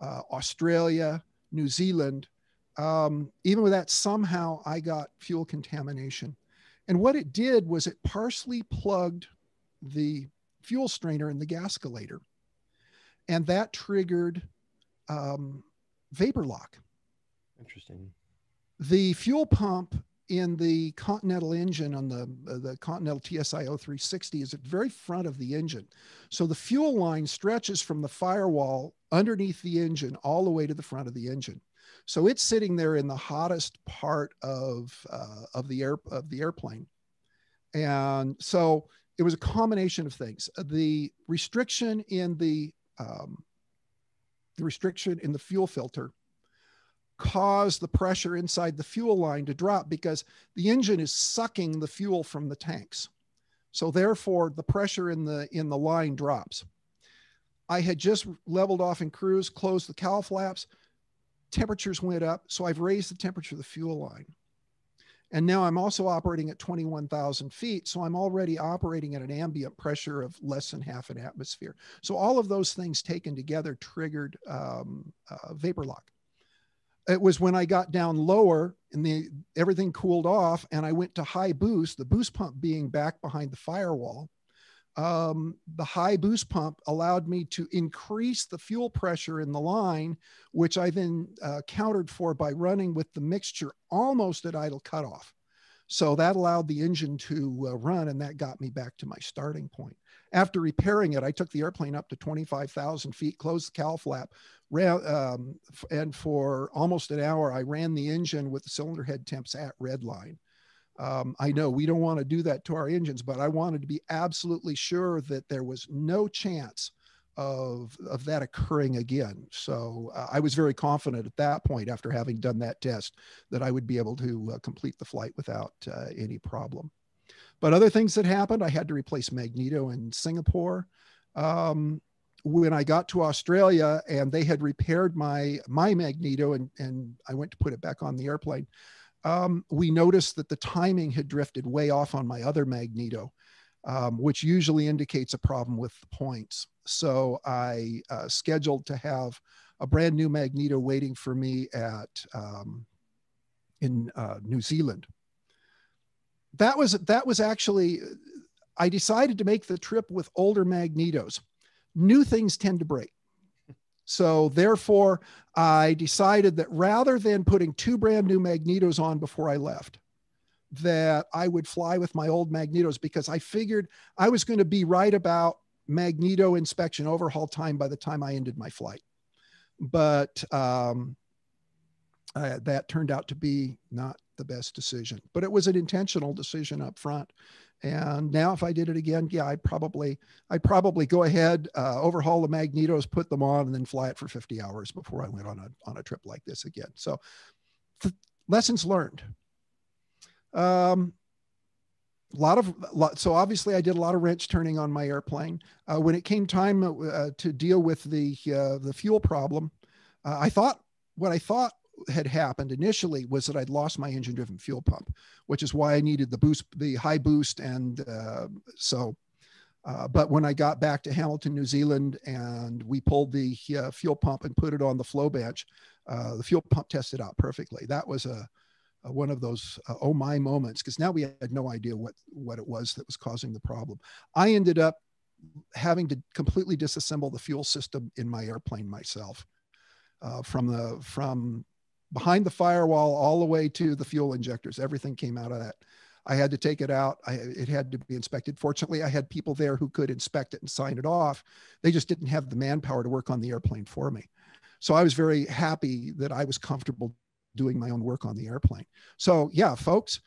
S2: Australia, New Zealand. Even with that, somehow I got fuel contamination. And what it did was it partially plugged the fuel strainer in the gascolator. And that triggered vapor lock.
S1: Interesting.
S2: The fuel pump in the Continental engine on the Continental TSI 0360 is at the very front of the engine. So the fuel line stretches from the firewall underneath the engine all the way to the front of the engine. So it's sitting there in the hottest part of the airplane. And so it was a combination of things. The restriction in the fuel filter caused the pressure inside the fuel line to drop because the engine is sucking the fuel from the tanks. So therefore the pressure in the line drops. I had just leveled off in cruise, closed the cowl flaps, temperatures went up. So I've raised the temperature of the fuel line. And now I'm also operating at 21,000 feet. So I'm already operating at an ambient pressure of less than half an atmosphere. So all of those things taken together triggered vapor lock. It was when I got down lower and everything cooled off and I went to high boost, the boost pump being back behind the firewall. The high boost pump allowed me to increase the fuel pressure in the line, which I then countered for by running with the mixture almost at idle cutoff. So that allowed the engine to run, and that got me back to my starting point. After repairing it, I took the airplane up to 25,000 feet, closed the cowl flap, and for almost an hour, I ran the engine with the cylinder head temps at red line. I know we don't want to do that to our engines, but I wanted to be absolutely sure that there was no chance of that occurring again. So I was very confident at that point, after having done that test, that I would be able to complete the flight without any problem. But other things that happened, I had to replace magneto in Singapore. When I got to Australia and they had repaired my magneto and I went to put it back on the airplane, we noticed that the timing had drifted way off on my other magneto, which usually indicates a problem with the points. So I scheduled to have a brand new magneto waiting for me in New Zealand. That was actually, I decided to make the trip with older magnetos. New things tend to break. So therefore, I decided that rather than putting 2 brand new magnetos on before I left, that I would fly with my old magnetos, because I figured I was going to be right about magneto inspection overhaul time by the time I ended my flight. But that turned out to be not the best decision, but it was an intentional decision up front. And now if I did it again, yeah, I'd probably go ahead, overhaul the magnetos, put them on, and then fly it for 50 hours before I went on a trip like this again. So lessons learned. So obviously I did a lot of wrench turning on my airplane. When it came time to deal with the fuel problem, what I thought had happened initially was that I'd lost my engine driven fuel pump, which is why I needed the high boost. And but when I got back to Hamilton, New Zealand, and we pulled the fuel pump and put it on the flow bench, the fuel pump tested out perfectly. That was one of those oh my moments, because now we had no idea what it was that was causing the problem. I ended up having to completely disassemble the fuel system in my airplane myself, from behind the firewall all the way to the fuel injectors. Everything came out of that. I had to take it out. It had to be inspected. Fortunately, I had people there who could inspect it and sign it off. They just didn't have the manpower to work on the airplane for me. So I was very happy that I was comfortable doing my own work on the airplane. So yeah, folks,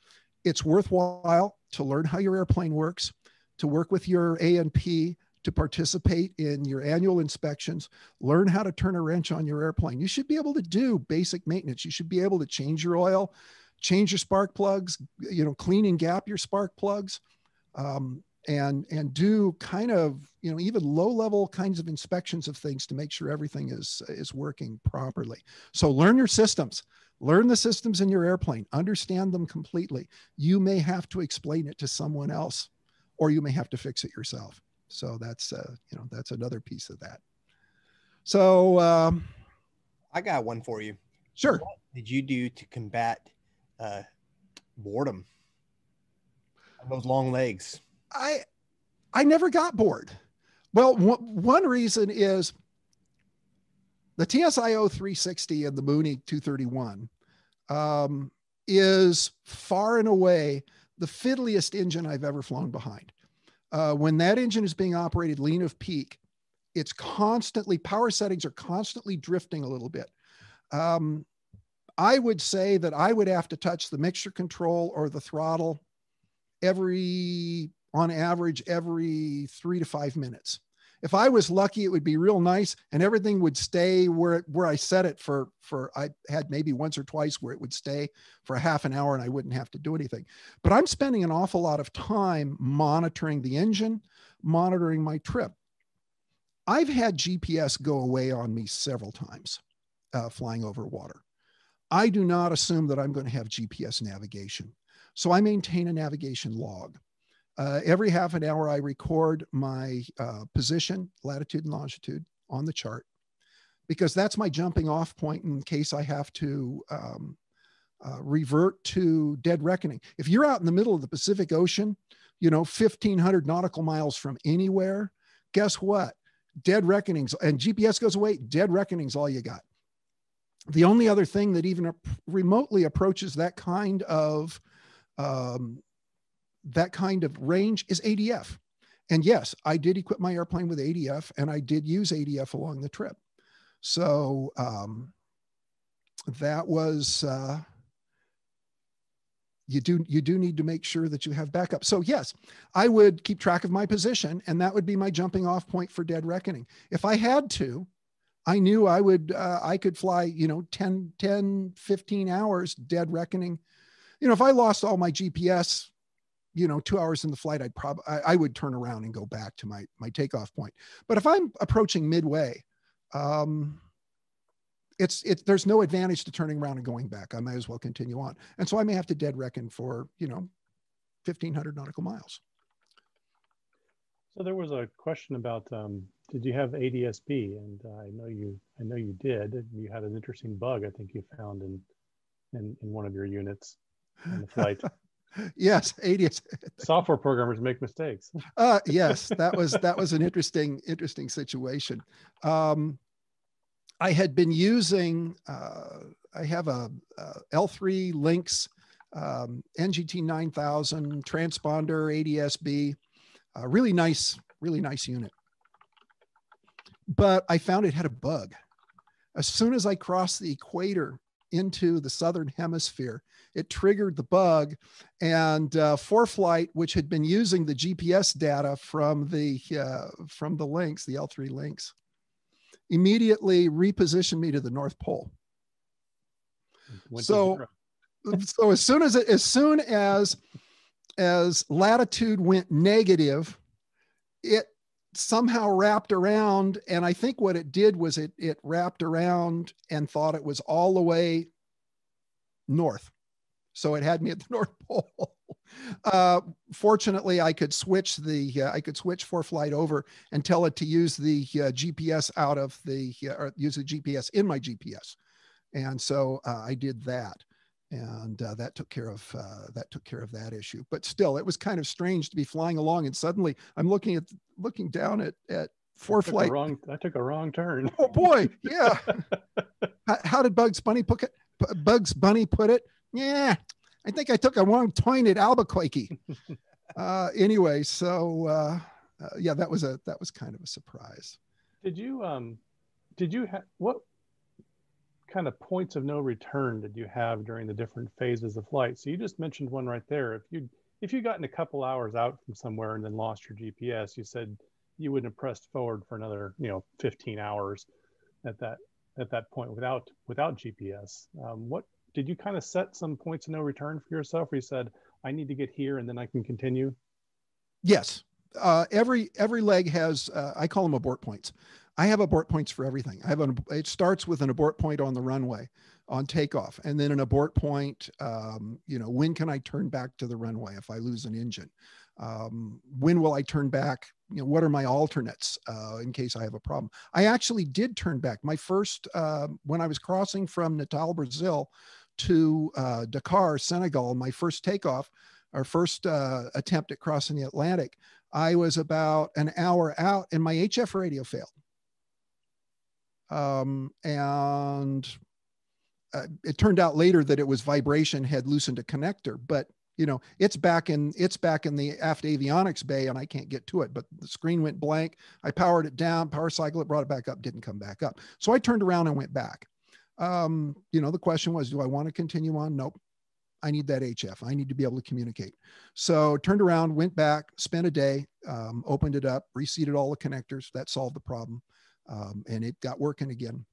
S2: it's worthwhile to learn how your airplane works, to work with your A&P, to participate in your annual inspections, learn how to turn a wrench on your airplane. You should be able to do basic maintenance. You should be able to change your oil, change your spark plugs, clean and gap your spark plugs, and do kind of, even low level kinds of inspections of things to make sure everything is working properly. So learn your systems, learn the systems in your airplane, understand them completely. You may have to explain it to someone else, or you may have to fix it yourself. So that's another piece of that. So
S1: I got one for you.
S2: Sure.
S1: What did you do to combat boredom on those long legs?
S2: I never got bored. Well, one reason is the TSIO 360 and the Mooney 231 is far and away the fiddliest engine I've ever flown behind. When that engine is being operated lean of peak, it's constantly, power settings are constantly drifting a little bit. I would say that I would have to touch the mixture control or the throttle on average, every 3 to 5 minutes. If I was lucky, it would be real nice and everything would stay where I set it for I had maybe once or twice where it would stay for a half an hour and I wouldn't have to do anything. But I'm spending an awful lot of time monitoring the engine, monitoring my trip. I've had GPS go away on me several times flying over water. I do not assume that I'm going to have GPS navigation. So I maintain a navigation log. Every half an hour, I record my position, latitude and longitude on the chart, because that's my jumping off point in case I have to revert to dead reckoning. If you're out in the middle of the Pacific Ocean, 1,500 nautical miles from anywhere, guess what? Dead reckonings, and GPS goes away, dead reckonings all you got. The only other thing that even remotely approaches that kind of range is ADF. And yes, I did equip my airplane with ADF and I did use ADF along the trip. So that was, you do need to make sure that you have backup. So yes, I would keep track of my position and that would be my jumping off point for dead reckoning. If I had to, I knew I could fly, 10, 15 hours dead reckoning. If I lost all my GPS, 2 hours in the flight, I would turn around and go back to my takeoff point. But if I'm approaching midway, there's no advantage to turning around and going back. I might as well continue on. And so I may have to dead reckon for, 1,500 nautical miles.
S3: So there was a question about, did you have ADS-B? And I know you did. You had an interesting bug I think you found in one of your units on the flight.
S2: Yes, ADS.
S3: Software programmers make mistakes.
S2: Yes, that was an interesting situation. I had been using, I have a L3 Lynx NGT 9000 transponder ADS-B, really nice unit. But I found it had a bug. As soon as I crossed the equator into the southern hemisphere, it triggered the bug, and ForeFlight, which had been using the GPS data from the Lynx, the L3 Lynx, immediately repositioned me to the North Pole. So as soon as latitude went negative, it somehow wrapped around, and I think what it did was it wrapped around and thought it was all the way north. So it had me at the North Pole. Fortunately, I could switch ForeFlight over and tell it to use the GPS out of the, or use the GPS in my GPS. And so I did that. And that took care of that issue. But still, it was kind of strange to be flying along and suddenly I'm looking down at ForeFlight.
S3: I took a wrong turn.
S2: Oh boy, yeah. How did Bugs Bunny put it? Bugs Bunny put it. Yeah, I think I took a wrong turn at Albuquerque. Anyway, so yeah, that was kind of a surprise.
S3: Did you have what kind of points of no return did you have during the different phases of flight? So you just mentioned one right there. If you gotten a couple hours out from somewhere and then lost your GPS, you said you wouldn't have pressed forward for another 15 hours at that point without GPS. What did you kind of set some points of no return for yourself, where you said, I need to get here and then I can continue?
S2: Yes. Every leg has, I call them abort points. I have abort points for everything. It starts with an abort point on the runway on takeoff, and then an abort point, when can I turn back to the runway if I lose an engine? When will I turn back? What are my alternates in case I have a problem? I actually did turn back. My first, when I was crossing from Natal, Brazil to Dakar, Senegal, my first takeoff, our first attempt at crossing the Atlantic, I was about an hour out and my HF radio failed. And it turned out later that it was vibration had loosened a connector, but it's back in the aft avionics bay and I can't get to it, but the screen went blank. I powered it down, power cycle it, brought it back up, didn't come back up. So I turned around and went back. The question was, do I want to continue on? Nope. I need that HF. I need to be able to communicate. So turned around, went back, spent a day, opened it up, reseated all the connectors. That solved the problem. And it got working again.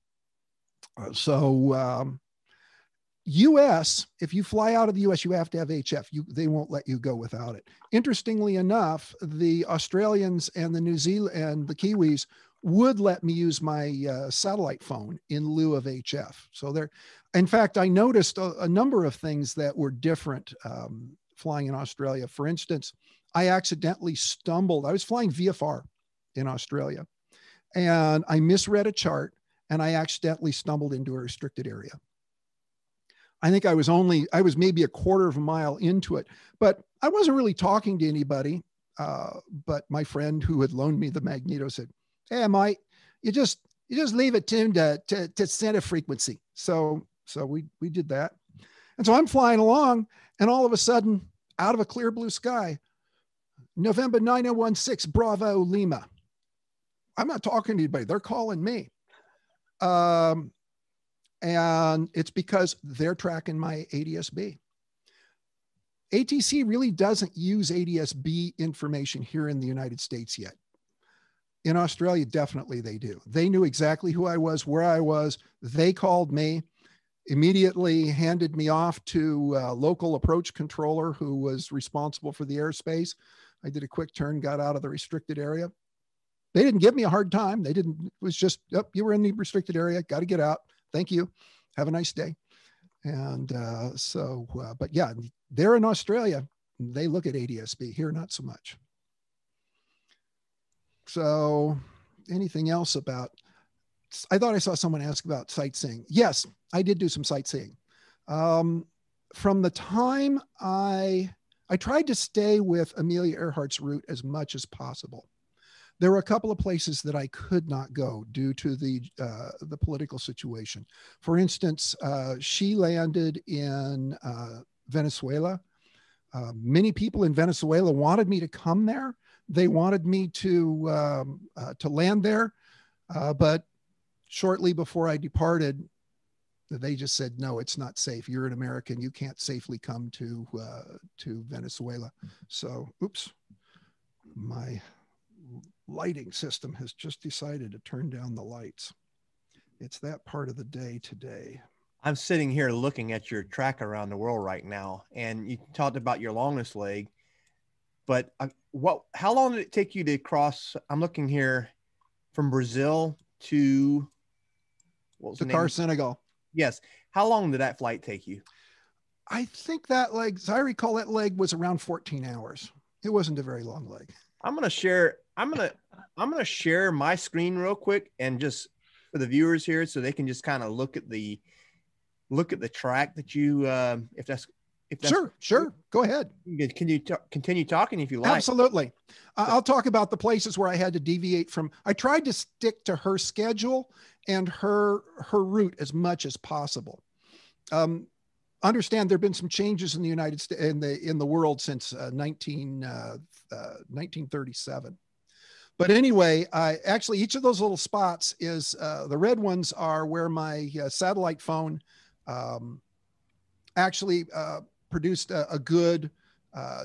S2: US, if you fly out of the US, you have to have HF. They won't let you go without it. Interestingly enough, the Australians and the New Zealand and the Kiwis would let me use my satellite phone in lieu of HF. So in fact, I noticed a number of things that were different flying in Australia. For instance, I accidentally stumbled. I was flying VFR in Australia and I misread a chart and I accidentally stumbled into a restricted area. I think I was maybe a quarter of a mile into it, but I wasn't really talking to anybody. But my friend who had loaned me the magneto said, "Hey, Mike, you just leave it tuned to center frequency." So we did that. And so I'm flying along and all of a sudden out of a clear blue sky, November 9016 Bravo Lima. I'm not talking to anybody. They're calling me. And it's because they're tracking my ADS-B. ATC really doesn't use ADS-B information here in the United States yet. In Australia, definitely they do. They knew exactly who I was, where I was. They called me, immediately handed me off to a local approach controller who was responsible for the airspace. I did a quick turn, got out of the restricted area. They didn't give me a hard time. It was just, "Yep, you were in the restricted area. Got to get out. Thank you. Have a nice day." And but yeah, they're in Australia. They look at ADS-B. Here, not so much. So anything else about, I thought I saw someone ask about sightseeing. Yes, I did do some sightseeing. From the time I tried to stay with Amelia Earhart's route as much as possible. There were a couple of places that I could not go due to the political situation. For instance, she landed in Venezuela. Many people in Venezuela wanted me to come there. They wanted me to land there, but shortly before I departed, they just said, "No, it's not safe. You're an American. You can't safely come to Venezuela." So, oops, my lighting system has just decided to turn down the lights. It's that part of the day today.
S1: I'm sitting here looking at your track around the world right now, and you talked about your longest leg, but how long did it take you to cross? I'm looking here from Brazil to
S2: Dakar, Senegal.
S1: Yes. How long did that flight take you?
S2: I think that leg, as I recall, that leg was around 14 hours. It wasn't a very long leg. I'm going
S1: to share my screen real quick and just for the viewers here, so they can just kind of look at the track that you, if that's
S2: sure. Go ahead.
S1: Can you continue talking if you like?
S2: Absolutely. I'll talk about the places where I had to deviate from. I tried to stick to her schedule and her route as much as possible. understand there've been some changes in the United States, in the world since 1937. But anyway, actually each of those little spots is, the red ones are where my satellite phone actually produced a good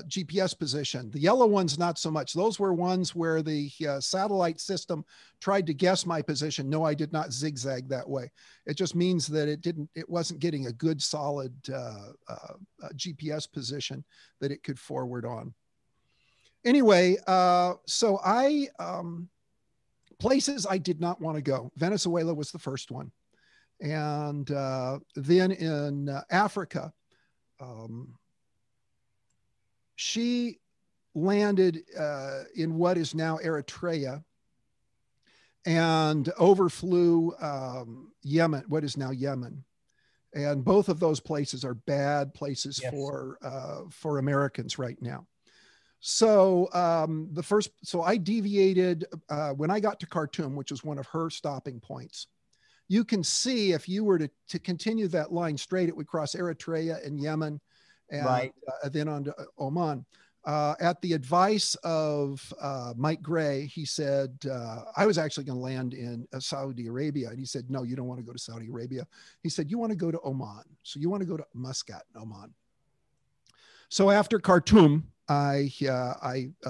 S2: GPS position. The yellow ones, not so much. Those were ones where the satellite system tried to guess my position. No, I did not zigzag that way. It just means that it wasn't getting a good solid GPS position that it could forward on. Anyway, so places I did not want to go. Venezuela was the first one. And then in Africa, she landed in what is now Eritrea and overflew Yemen, what is now Yemen. And both of those places are bad places for Americans right now. So so I deviated when I got to Khartoum, which was one of her stopping points. You can see if you were to continue that line straight, it would cross Eritrea and Yemen, and then on to Oman. At the advice of Mike Gray, he said, I was actually going to land in Saudi Arabia. And he said, no, you don't want to go to Saudi Arabia. He said, you want to go to Oman. So you want to go to Muscat, Oman. So after Khartoum, I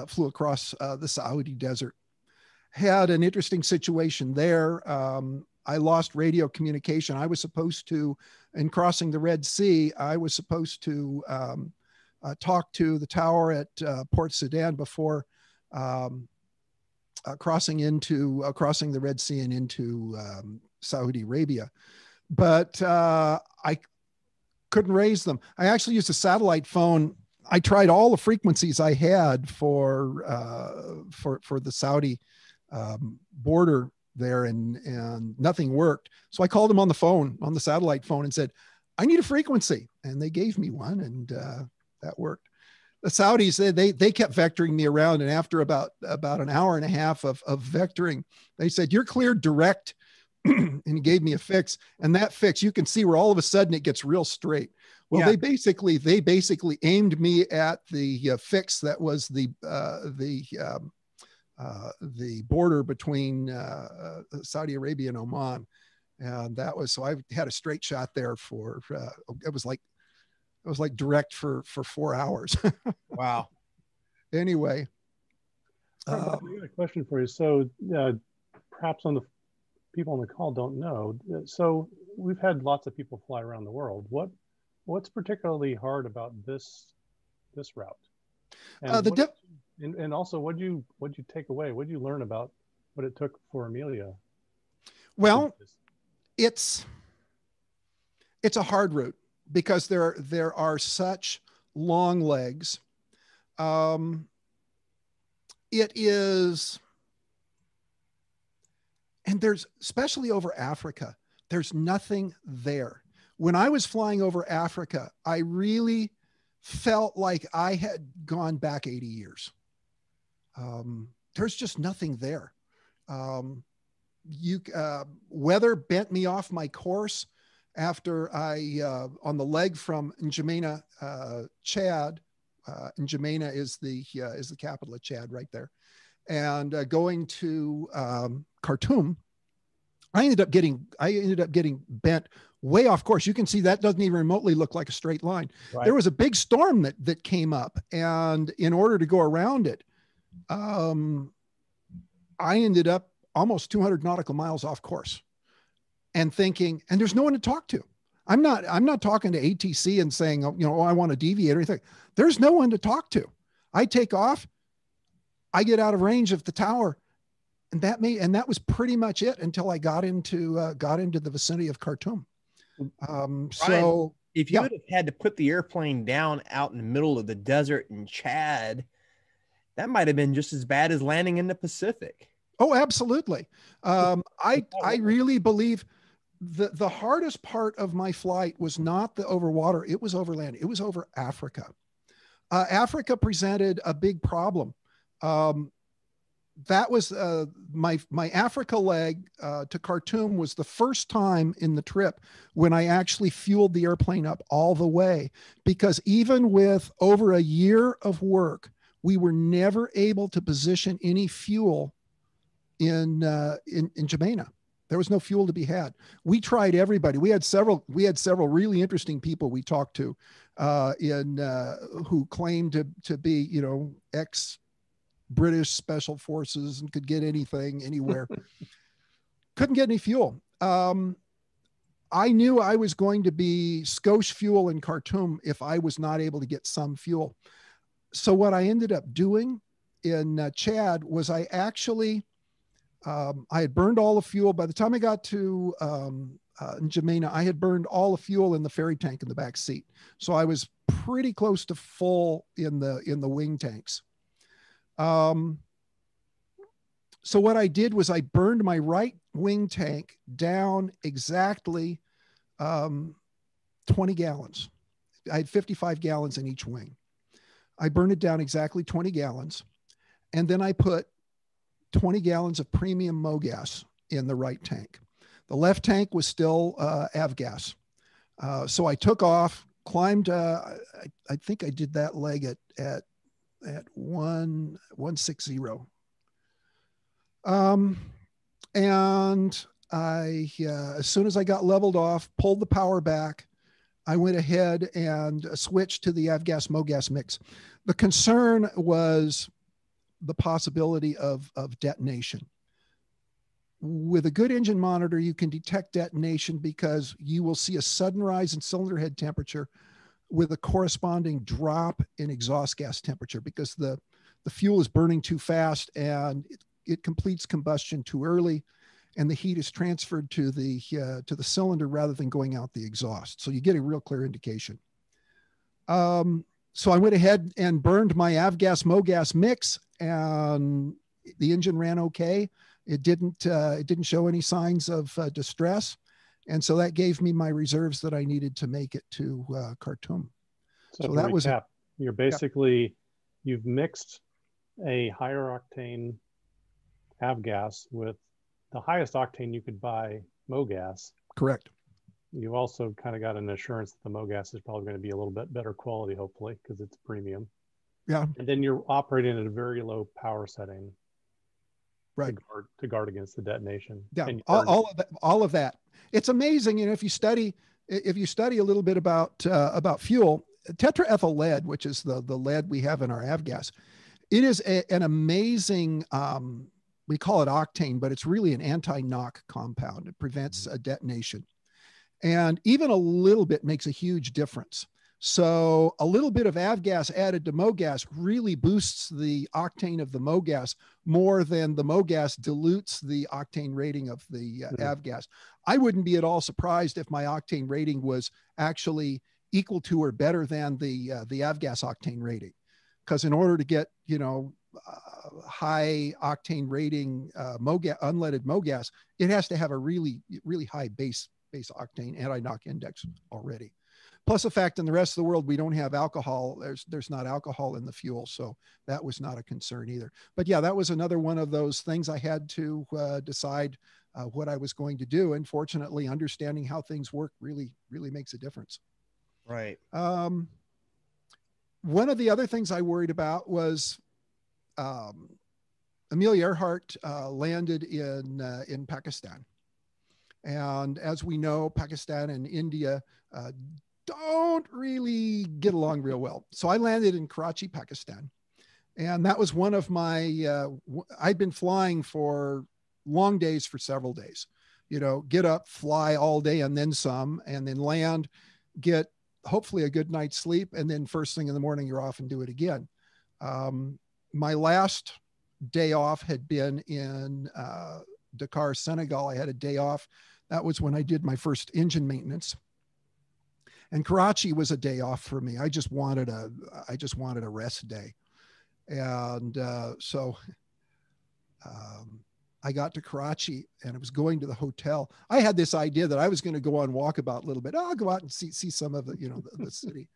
S2: flew across the Saudi desert. Had an interesting situation there. I lost radio communication. I was supposed to, in crossing the Red Sea, I was supposed to talk to the tower at Port Sudan before crossing the Red Sea and into Saudi Arabia. But I couldn't raise them. I actually used a satellite phone. I tried all the frequencies I had for the Saudi border there, and nothing worked. So I called them on the satellite phone, and said, I need a frequency. And they gave me one, and that worked. The Saudis, they kept vectoring me around. And after about an hour and a half of vectoring, they said, you're cleared direct. And he gave me a fix. And that fix, you can see where all of a sudden it gets real straight. Well, they basically aimed me at the fix that was the border between Saudi Arabia and Oman. And that was, so I had a straight shot there for, it was like direct for 4 hours.
S1: Wow.
S3: I
S2: Anyway.
S3: got a question for you. So perhaps people on the call don't know. So we've had lots of people fly around the world. What's particularly hard about this route? And, and also, what'd you take away? What'd you learn about what it took for Amelia?
S2: Well, it's a hard route because there are such long legs. It is, and there's, especially over Africa, there's nothing there. When I was flying over Africa, I really felt like I had gone back 80 years. There's just nothing there. Weather bent me off my course after on the leg from N'Djamena, Chad. N'Djamena is the capital of Chad right there. And going to Khartoum, I ended up getting bent way off course. You can see that doesn't even remotely look like a straight line. Right. There was a big storm that came up, and in order to go around it, I ended up almost 200 nautical miles off course, and thinking, and there's no one to talk to. I'm not talking to ATC and saying, oh, I want to deviate or anything. There's no one to talk to. I take off, I get out of range of the tower, and that was pretty much it until I got into the vicinity of Khartoum.
S1: Brian, if you would have had to put the airplane down out in the middle of the desert in Chad, that might have been just as bad as landing in the Pacific.
S2: Oh, absolutely. I really believe the hardest part of my flight was not the over water. It was over land. It was over Africa. Africa presented a big problem. that was my Africa leg to Khartoum was the first time in the trip when I actually fueled the airplane up all the way, because even with over a year of work, we were never able to position any fuel in Jamena. There was no fuel to be had. We tried everybody. We had several really interesting people we talked to who claimed to be, you know, ex-British special forces and could get anything anywhere. Couldn't get any fuel. I knew I was going to be skosh fuel in Khartoum if I was not able to get some fuel. So what I ended up doing in Chad was I actually, I had burned all the fuel. By the time I got to N'Djamena, I had burned all the fuel in the ferry tank in the back seat. So I was pretty close to full in the wing tanks. So what I did was I burned my right wing tank down exactly 20 gallons. I had 55 gallons in each wing. I burned it down exactly 20 gallons. And then I put 20 gallons of premium MoGas in the right tank. The left tank was still avgas. So I took off, climbed, I think I did that leg at 160. And I, as soon as I got leveled off, pulled the power back, I went ahead and switched to the avgas MoGas mix. The concern was the possibility of detonation. With a good engine monitor, you can detect detonation because you will see a sudden rise in cylinder head temperature with a corresponding drop in exhaust gas temperature, because the fuel is burning too fast and it completes combustion too early, and the heat is transferred to the cylinder rather than going out the exhaust. So you get a real clear indication. So I went ahead and burned my avgas MoGas mix, and the engine ran okay. It didn't show any signs of distress. And so that gave me my reserves that I needed to make it to Khartoum.
S3: So that was it. You're basically, you've mixed a higher octane avgas with the highest octane you could buy MoGas.
S2: Correct.
S3: You also kind of got an assurance that the MoGas is probably going to be a little bit better quality, hopefully, because it's premium.
S2: Yeah.
S3: And then you're operating at a very low power setting.
S2: Right.
S3: To guard against the detonation.
S2: Yeah. All of that. It's amazing. You know, if you study a little bit about fuel, tetraethyl lead, which is the lead we have in our avgas, it is an amazing, we call it octane, but it's really an anti-knock compound. It prevents a detonation. And even a little bit makes a huge difference. So a little bit of avgas added to MoGas really boosts the octane of the MoGas more than the MoGas dilutes the octane rating of the avgas. I wouldn't be at all surprised if my octane rating was actually equal to or better than the avgas octane rating, because in order to get, you know, high octane rating unleaded MoGas, it has to have a really, really high base octane anti-knock index already. Plus the fact in the rest of the world, we don't have alcohol. There's not alcohol in the fuel. So that was not a concern either. But yeah, that was another one of those things I had to decide what I was going to do. And fortunately, understanding how things work really, really makes a difference.
S1: Right.
S2: One of the other things I worried about was Amelia Earhart landed in Pakistan. And as we know, Pakistan and India don't really get along real well. So I landed in Karachi, Pakistan. And that was one of my, I'd been flying for long days for several days, you know, get up, fly all day and then some, and then land, get hopefully a good night's sleep. And then first thing in the morning, you're off and do it again. My last day off had been in Dakar, Senegal. I had a day off. That was when I did my first engine maintenance. And Karachi was a day off for me. I just wanted a rest day. And so I got to Karachi and I was going to the hotel. I had this idea that I was going to go on walkabout a little bit. I'll go out and see some of the, you know, the city.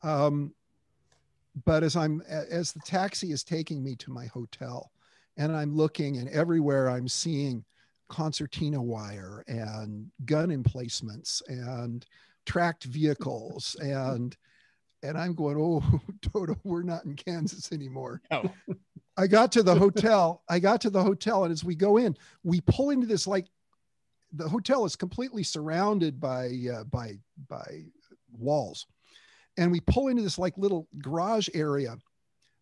S2: But as the taxi is taking me to my hotel, and I'm looking, and everywhere I'm seeing concertina wire and gun emplacements and tracked vehicles, and I'm going, oh, Toto, we're not in Kansas anymore.
S1: Oh,
S2: I got to the hotel, and as we go in, we pull into this, like, the hotel is completely surrounded by walls, and we pull into this like little garage area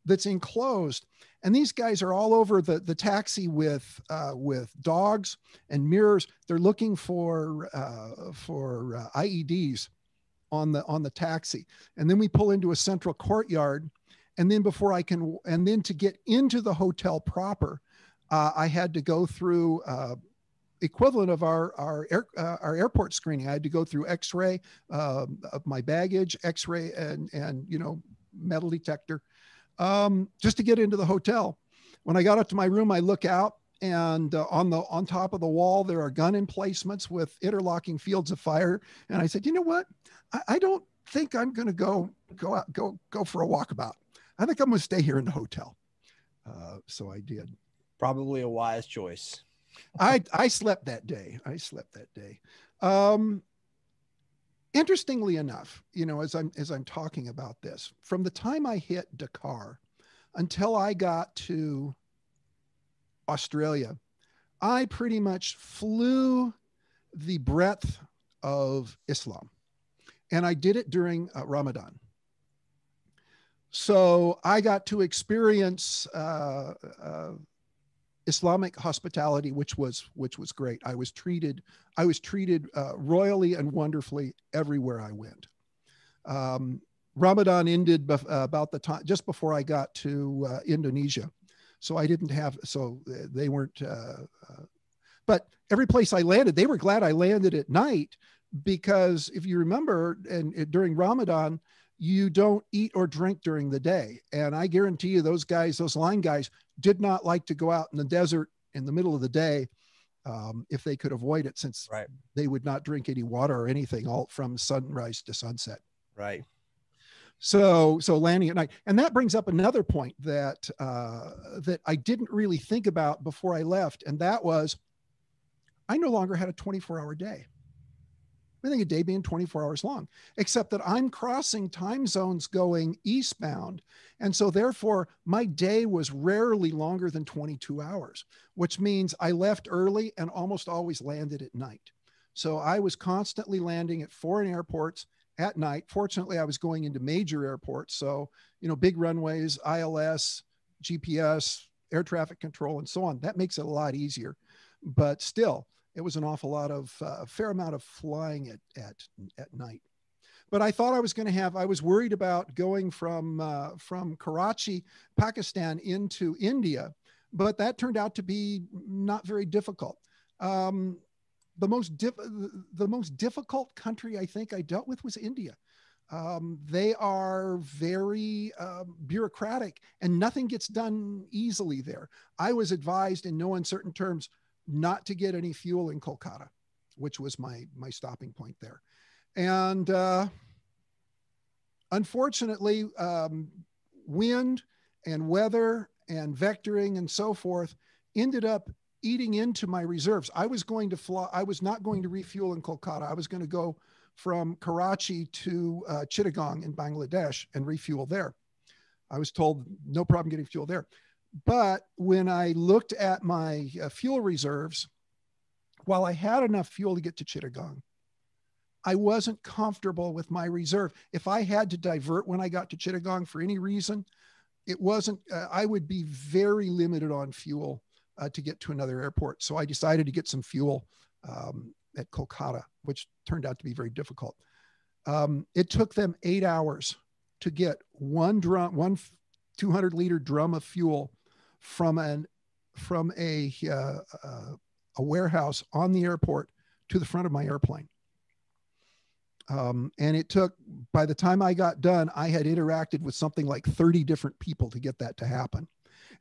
S2: that's enclosed, and these guys are all over the taxi with dogs and mirrors. They're looking for IEDs on the taxi, and then we pull into a central courtyard, and then to get into the hotel proper, I had to go through equivalent of our airport screening. I had to go through X-ray of my baggage, X-ray and metal detector, just to get into the hotel. When I got up to my room, I look out, and on top of the wall, there are gun emplacements with interlocking fields of fire. And I said, you know what? I don't think I'm going to go for a walkabout. I think I'm going to stay here in the hotel. So I did.
S1: Probably a wise choice.
S2: I slept that day. Interestingly enough, as I'm talking about this, from the time I hit Dakar until I got to Australia, I pretty much flew the breadth of Islam, and I did it during Ramadan. So I got to experience Islamic hospitality, which was great. I was treated royally and wonderfully everywhere I went. Ramadan ended about the time just before I got to Indonesia, so they weren't. But every place I landed, they were glad I landed at night, because if you remember, and during Ramadan, you don't eat or drink during the day. And I guarantee you those line guys did not like to go out in the desert in the middle of the day if they could avoid it, since they would not drink any water or anything all from sunrise to sunset.
S1: Right.
S2: So landing at night. And that brings up another point that I didn't really think about before I left. And that was, I no longer had a 24-hour day. I think a day being 24 hours long, except that I'm crossing time zones going eastbound. And so therefore my day was rarely longer than 22 hours, which means I left early and almost always landed at night. So I was constantly landing at foreign airports at night. Fortunately, I was going into major airports. So, big runways, ILS, GPS, air traffic control, and so on. That makes it a lot easier, but still, it was an awful lot of a fair amount of flying at night. But I thought I was worried about going from Karachi, Pakistan into India, but that turned out to be not very difficult. The most difficult country I think I dealt with was India. They are very bureaucratic, and nothing gets done easily there. I was advised in no uncertain terms not to get any fuel in Kolkata, which was my stopping point there. And unfortunately, wind and weather and vectoring and so forth ended up eating into my reserves. I was not going to refuel in Kolkata. I was going to go from Karachi to Chittagong in Bangladesh and refuel there. I was told no problem getting fuel there. But when I looked at my fuel reserves, while I had enough fuel to get to Chittagong, I wasn't comfortable with my reserve. If I had to divert when I got to Chittagong for any reason, I would be very limited on fuel to get to another airport. So I decided to get some fuel at Kolkata, which turned out to be very difficult. It took them 8 hours to get one 200-liter drum of fuel from a warehouse on the airport to the front of my airplane. And it took, by the time I got done, I had interacted with something like 30 different people to get that to happen.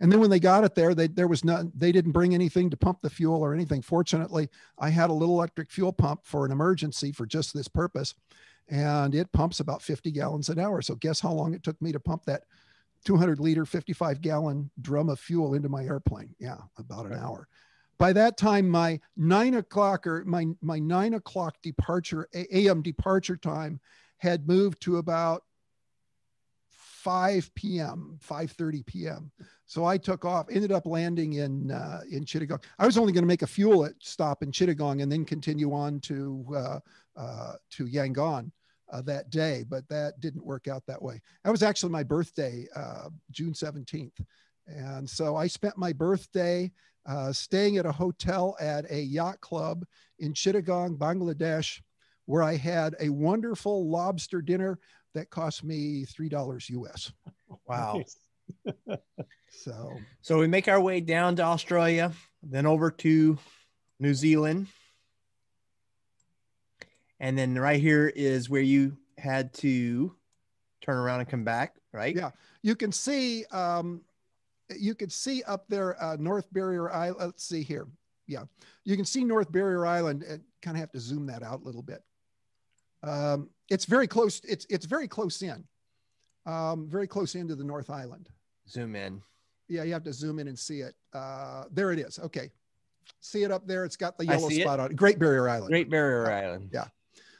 S2: And then when they got it there, they didn't bring anything to pump the fuel or anything. Fortunately, I had a little electric fuel pump for an emergency for just this purpose. And it pumps about 50 gallons an hour. So guess how long it took me to pump that 200-liter, 55-gallon drum of fuel into my airplane. Yeah, about an hour. By that time, my 9 o'clock departure, AM departure time had moved to about 5 p.m., 5:30 p.m. So I took off, ended up landing in Chittagong. I was only going to make a fuel stop in Chittagong and then continue on to Yangon that day, but that didn't work out that way. That was actually my birthday, June 17th. And so I spent my birthday staying at a hotel at a yacht club in Chittagong, Bangladesh, where I had a wonderful lobster dinner that cost me $3 US.
S1: Wow.
S2: So
S1: we make our way down to Australia, then over to New Zealand. And then right here is where you had to turn around and come back, right?
S2: Yeah. You can see up there, North Barrier Island. Let's see here. Yeah. You can see North Barrier Island, and kind of have to zoom that out a little bit. It's very close. It's very close in, very close into the North Island.
S1: Zoom in.
S2: Yeah, you have to zoom in and see it. There it is. Okay. See it up there. It's got the yellow spot on it. Great Barrier Island.
S1: Great Barrier Island.
S2: Yeah.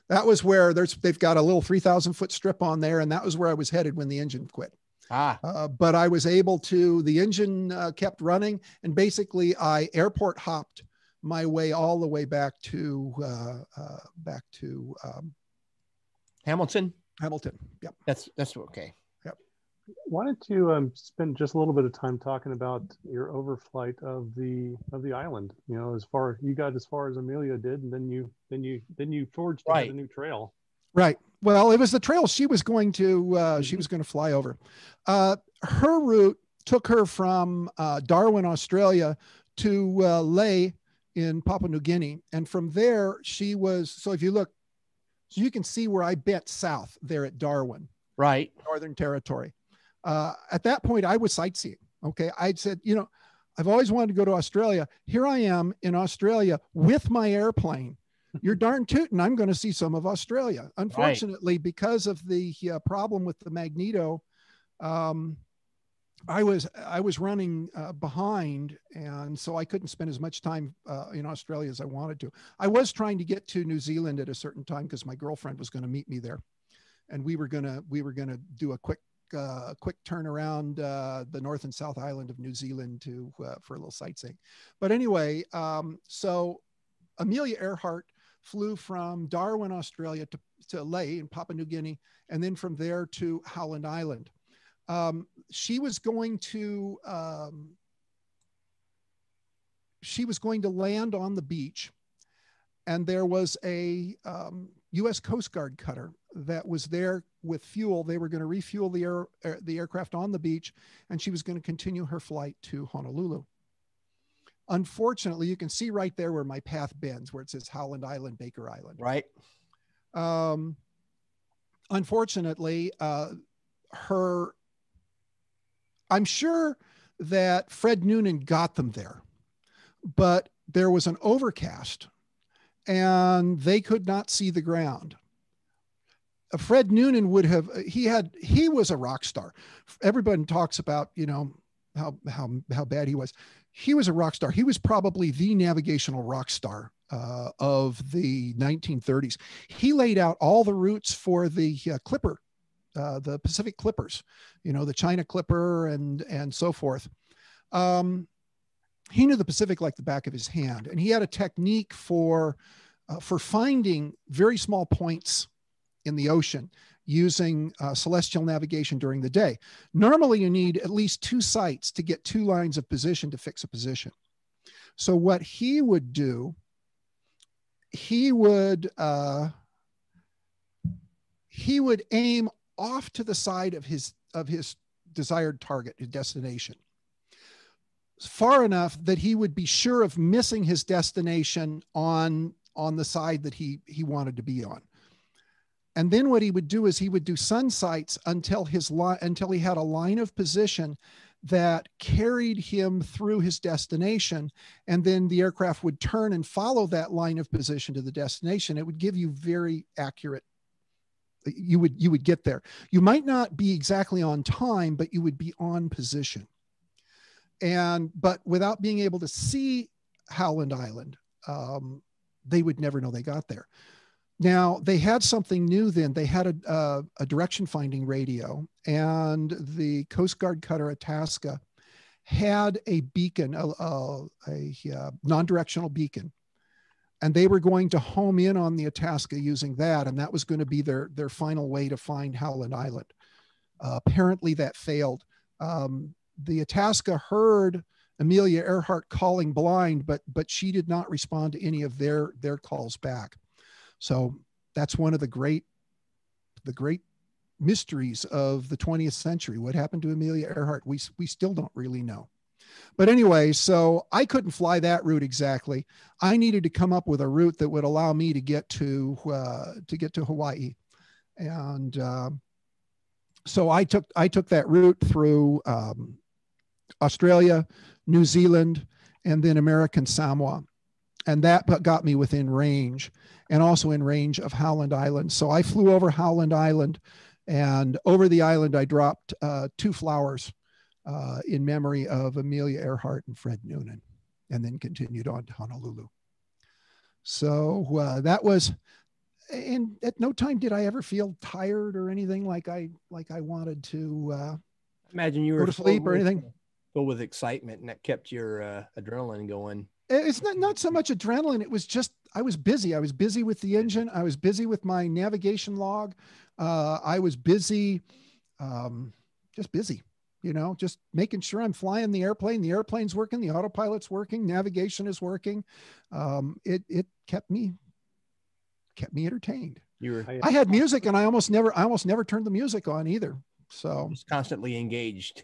S2: That was where they've got a little 3,000 foot strip on there. And that was where I was headed when the engine quit. But I was able to, the engine kept running, and basically I airport hopped my way all the way back to
S1: Hamilton.
S2: Yep.
S1: That's okay.
S2: Yep.
S3: Wanted to spend just a little bit of time talking about your overflight of the island. You know, you got as far as Amelia did, and then you forged a new trail.
S2: Right. Well, it was the trail she was going to fly over. Her route took her from Darwin, Australia, to Lae in Papua New Guinea, and from there she was. So if you look, so you can see where I bent south there at Darwin,
S1: right,
S2: Northern Territory. At that point, I was sightseeing. Okay, I'd said, you know, I've always wanted to go to Australia. Here I am in Australia with my airplane. You're darn tootin', I'm going to see some of Australia. Unfortunately, because of the problem with the magneto, I was running behind, and so I couldn't spend as much time in Australia as I wanted to. I was trying to get to New Zealand at a certain time because my girlfriend was going to meet me there, and we were gonna do a quick turn around the North and South Island of New Zealand for a little sightseeing. But anyway, so Amelia Earhart flew from Darwin, Australia to Lae in Papua New Guinea, and then from there to Howland Island. She was going to land on the beach, and there was a U.S. Coast Guard cutter that was there with fuel. They were going to refuel the aircraft on the beach, and she was going to continue her flight to Honolulu. Unfortunately, you can see right there where my path bends, where it says Howland Island, Baker Island.
S1: Right.
S2: Unfortunately, I'm sure that Fred Noonan got them there, but there was an overcast and they could not see the ground. Fred Noonan he was a rock star. Everybody talks about, you know, how bad he was. He was a rock star. He was probably the navigational rock star of the 1930s. He laid out all the routes for the Clipper, the Pacific Clippers, you know, the China Clipper and so forth. He knew the Pacific like the back of his hand, and he had a technique for finding very small points in the ocean using celestial navigation during the day. Normally, you need at least 2 sights to get 2 lines of position to fix a position. So what he would do, he would aim off to the side of his desired target, his destination, far enough that he would be sure of missing his destination on the side that he wanted to be on. And then what he would do is he would do sun sights until he had a line of position that carried him through his destination. And then the aircraft would turn and follow that line of position to the destination. It would give you very accurate You would get there. You might not be exactly on time, but you would be on position. But without being able to see Howland Island, they would never know they got there. Now, they had something new then. They had a direction finding radio, and the Coast Guard cutter Itasca had a beacon, a non-directional beacon, and they were going to home in on the Itasca using that, and that was going to be their final way to find Howland Island. Apparently that failed. The Itasca heard Amelia Earhart calling blind, but she did not respond to any of their calls back. So that's one of the great mysteries of the 20th century. What happened to Amelia Earhart? We still don't really know. But anyway, so I couldn't fly that route exactly. I needed to come up with a route that would allow me to get to Hawaii, and so I took that route through Australia, New Zealand, and then American Samoa, and that got me within range, and also in range of Howland Island. So I flew over Howland Island, and over the island I dropped 2 flowers in memory of Amelia Earhart and Fred Noonan, and then continued on to Honolulu. So that was, and at no time did I ever feel tired or anything like I wanted to
S1: imagine you were
S2: go to sleep or anything.
S1: Filled with excitement, and that kept your adrenaline going.
S2: It's not so much adrenaline. It was just, I was busy. I was busy with the engine. I was busy with my navigation log. I was busy, just busy. Just making sure I'm flying the airplane. The airplane's working. The autopilot's working. Navigation is working. It kept me entertained. I had music, and I almost never turned the music on either. So
S1: just constantly engaged.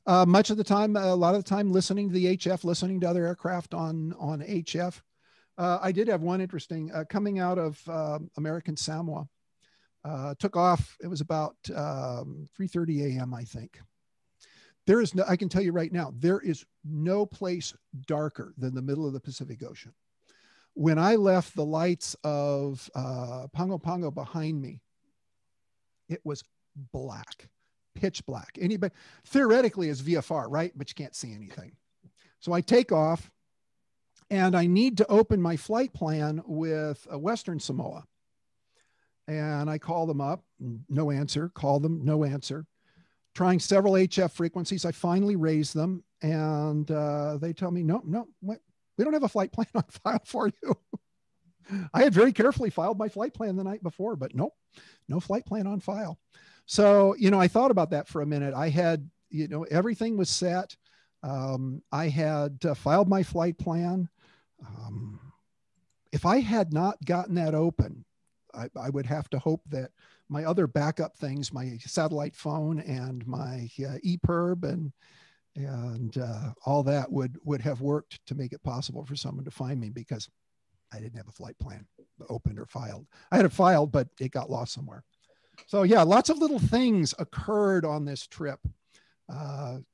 S2: Much of the time, a lot of the time, listening to the HF, listening to other aircraft on HF. I did have one interesting coming out of American Samoa. Took off. It was about 3:30 a.m. I think. I can tell you right now, there is no place darker than the middle of the Pacific Ocean. When I left the lights of Pago Pago behind me, it was black, pitch black. Anybody theoretically is VFR, right? But you can't see anything. So I take off, and I need to open my flight plan with Western Samoa. And I call them up, no answer, call them, no answer. Trying several HF frequencies, I finally raise them, and they tell me, no, we don't have a flight plan on file for you. I had very carefully filed my flight plan the night before, but nope, no flight plan on file. So, I thought about that for a minute. I had, everything was set. I had filed my flight plan. If I had not gotten that open, I would have to hope that my other backup things, my satellite phone and my EPIRB and all that would have worked to make it possible for someone to find me, because I didn't have a flight plan opened or filed. I had it filed, but it got lost somewhere. So yeah, lots of little things occurred on this trip.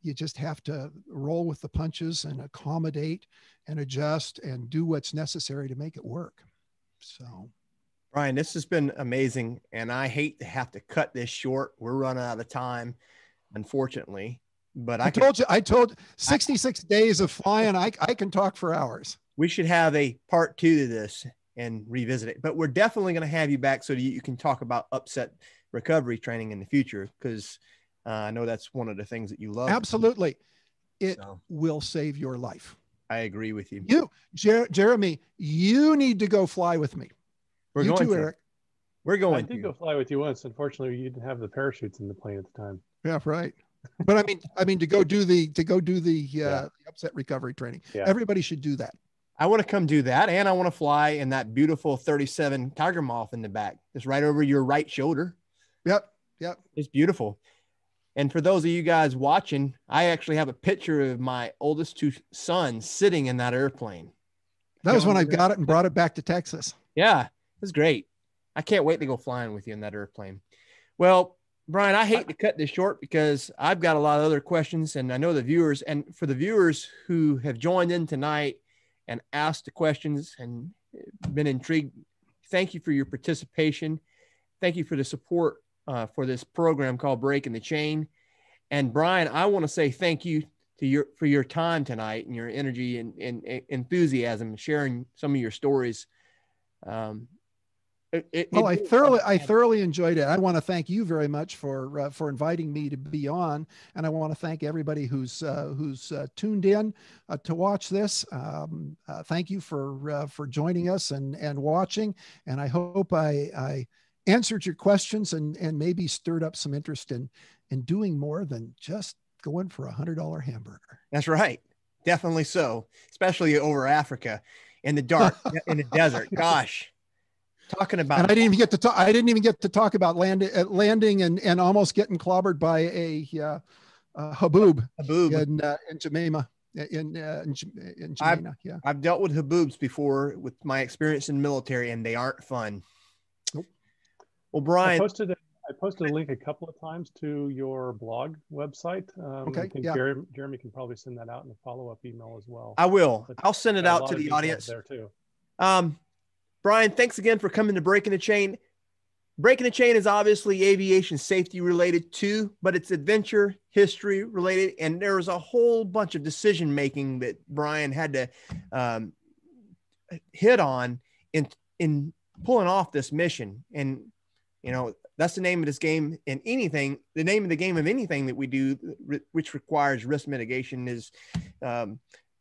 S2: You just have to roll with the punches and accommodate and adjust and do what's necessary to make it work. So.
S1: Brian, this has been amazing, and I hate to have to cut this short. We're running out of time, unfortunately. But I
S2: told 66 days of flying. I can talk for hours.
S1: We should have a part 2 to this and revisit it. But we're definitely going to have you back so that you can talk about upset recovery training in the future, because I know that's one of the things that you love.
S2: Absolutely. It will save your life.
S1: I agree with you.
S2: Jeremy, you need to go fly with me.
S1: We're
S2: you
S1: going
S2: too,
S1: to.
S2: Eric.
S3: We're going to. I did go fly with you once. Unfortunately, you didn't have the parachutes in the plane at the time.
S2: Yeah, right. But I mean, to go do the upset recovery training. Yeah. Everybody should do that.
S1: I want to come do that, and I want to fly in that beautiful 37 Tiger Moth in the back, just right over your right shoulder.
S2: Yep.
S1: It's beautiful. And for those of you guys watching, I actually have a picture of my oldest 2 sons sitting in that airplane.
S2: That was when I got it and brought it back to Texas.
S1: Yeah. It's great. I can't wait to go flying with you in that airplane. Well, Brian, I hate to cut this short because I've got a lot of other questions, and I know the viewers, and for the viewers who have joined in tonight and asked the questions and been intrigued, thank you for your participation. thank you for the support for this program called Breaking the Chain. And Brian, I want to say thank you for your time tonight and your energy and enthusiasm, sharing some of your stories.
S2: I thoroughly enjoyed it. I want to thank you very much for inviting me to be on, and I want to thank everybody who's tuned in to watch this. Thank you for joining us and watching, and I hope I answered your questions and maybe stirred up some interest in doing more than just going for $100 hamburger.
S1: That's right, definitely so, especially over Africa in the dark in the desert. Gosh. Talking about,
S2: and I didn't even get to talk about landing and almost getting clobbered by a haboob in Jamaica. In Jamaica, yeah.
S1: I've dealt with haboobs before with my experience in the military, and they aren't fun.
S2: Nope.
S1: Well, Brian,
S3: I posted a link a couple of times to your blog website.
S2: Okay.
S3: I think Jeremy can probably send that out in a follow-up email as well.
S1: I will.
S3: But
S1: I'll send it out to the audience
S3: there too.
S1: Brian, thanks again for coming to Breaking the Chain. Breaking the Chain is obviously aviation safety related too, but it's adventure history related. And there was a whole bunch of decision making that Brian had to hit on in pulling off this mission. And, you know, that's the name of this game. And anything, the name of the game of anything that we do, which requires risk mitigation, is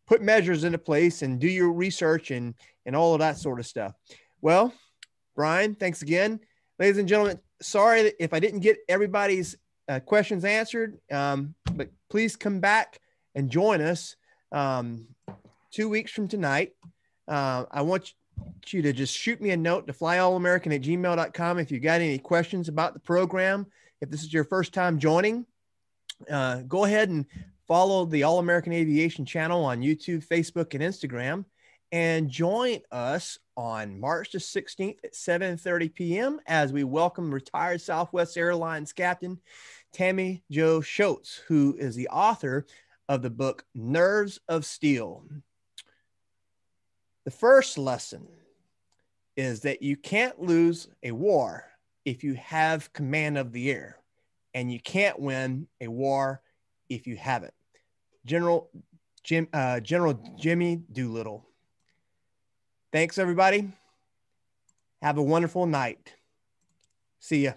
S1: put measures into place and do your research and all of that sort of stuff. Well, Brian, thanks again. Ladies and gentlemen, sorry if I didn't get everybody's questions answered, but please come back and join us 2 weeks from tonight. I want you to just shoot me a note to flyalallamerican@gmail.com if you got any questions about the program. If this is your first time joining, go ahead and follow the All American Aviation channel on YouTube, Facebook, and Instagram, and join us on March the 16th at 7:30 p.m. as we welcome retired Southwest Airlines Captain Tammy Jo Schultz, who is the author of the book Nerves of Steel. The first lesson is that you can't lose a war if you have command of the air, and you can't win a war if you haven't. General Jimmy Doolittle. Thanks, everybody. Have a wonderful night. See ya.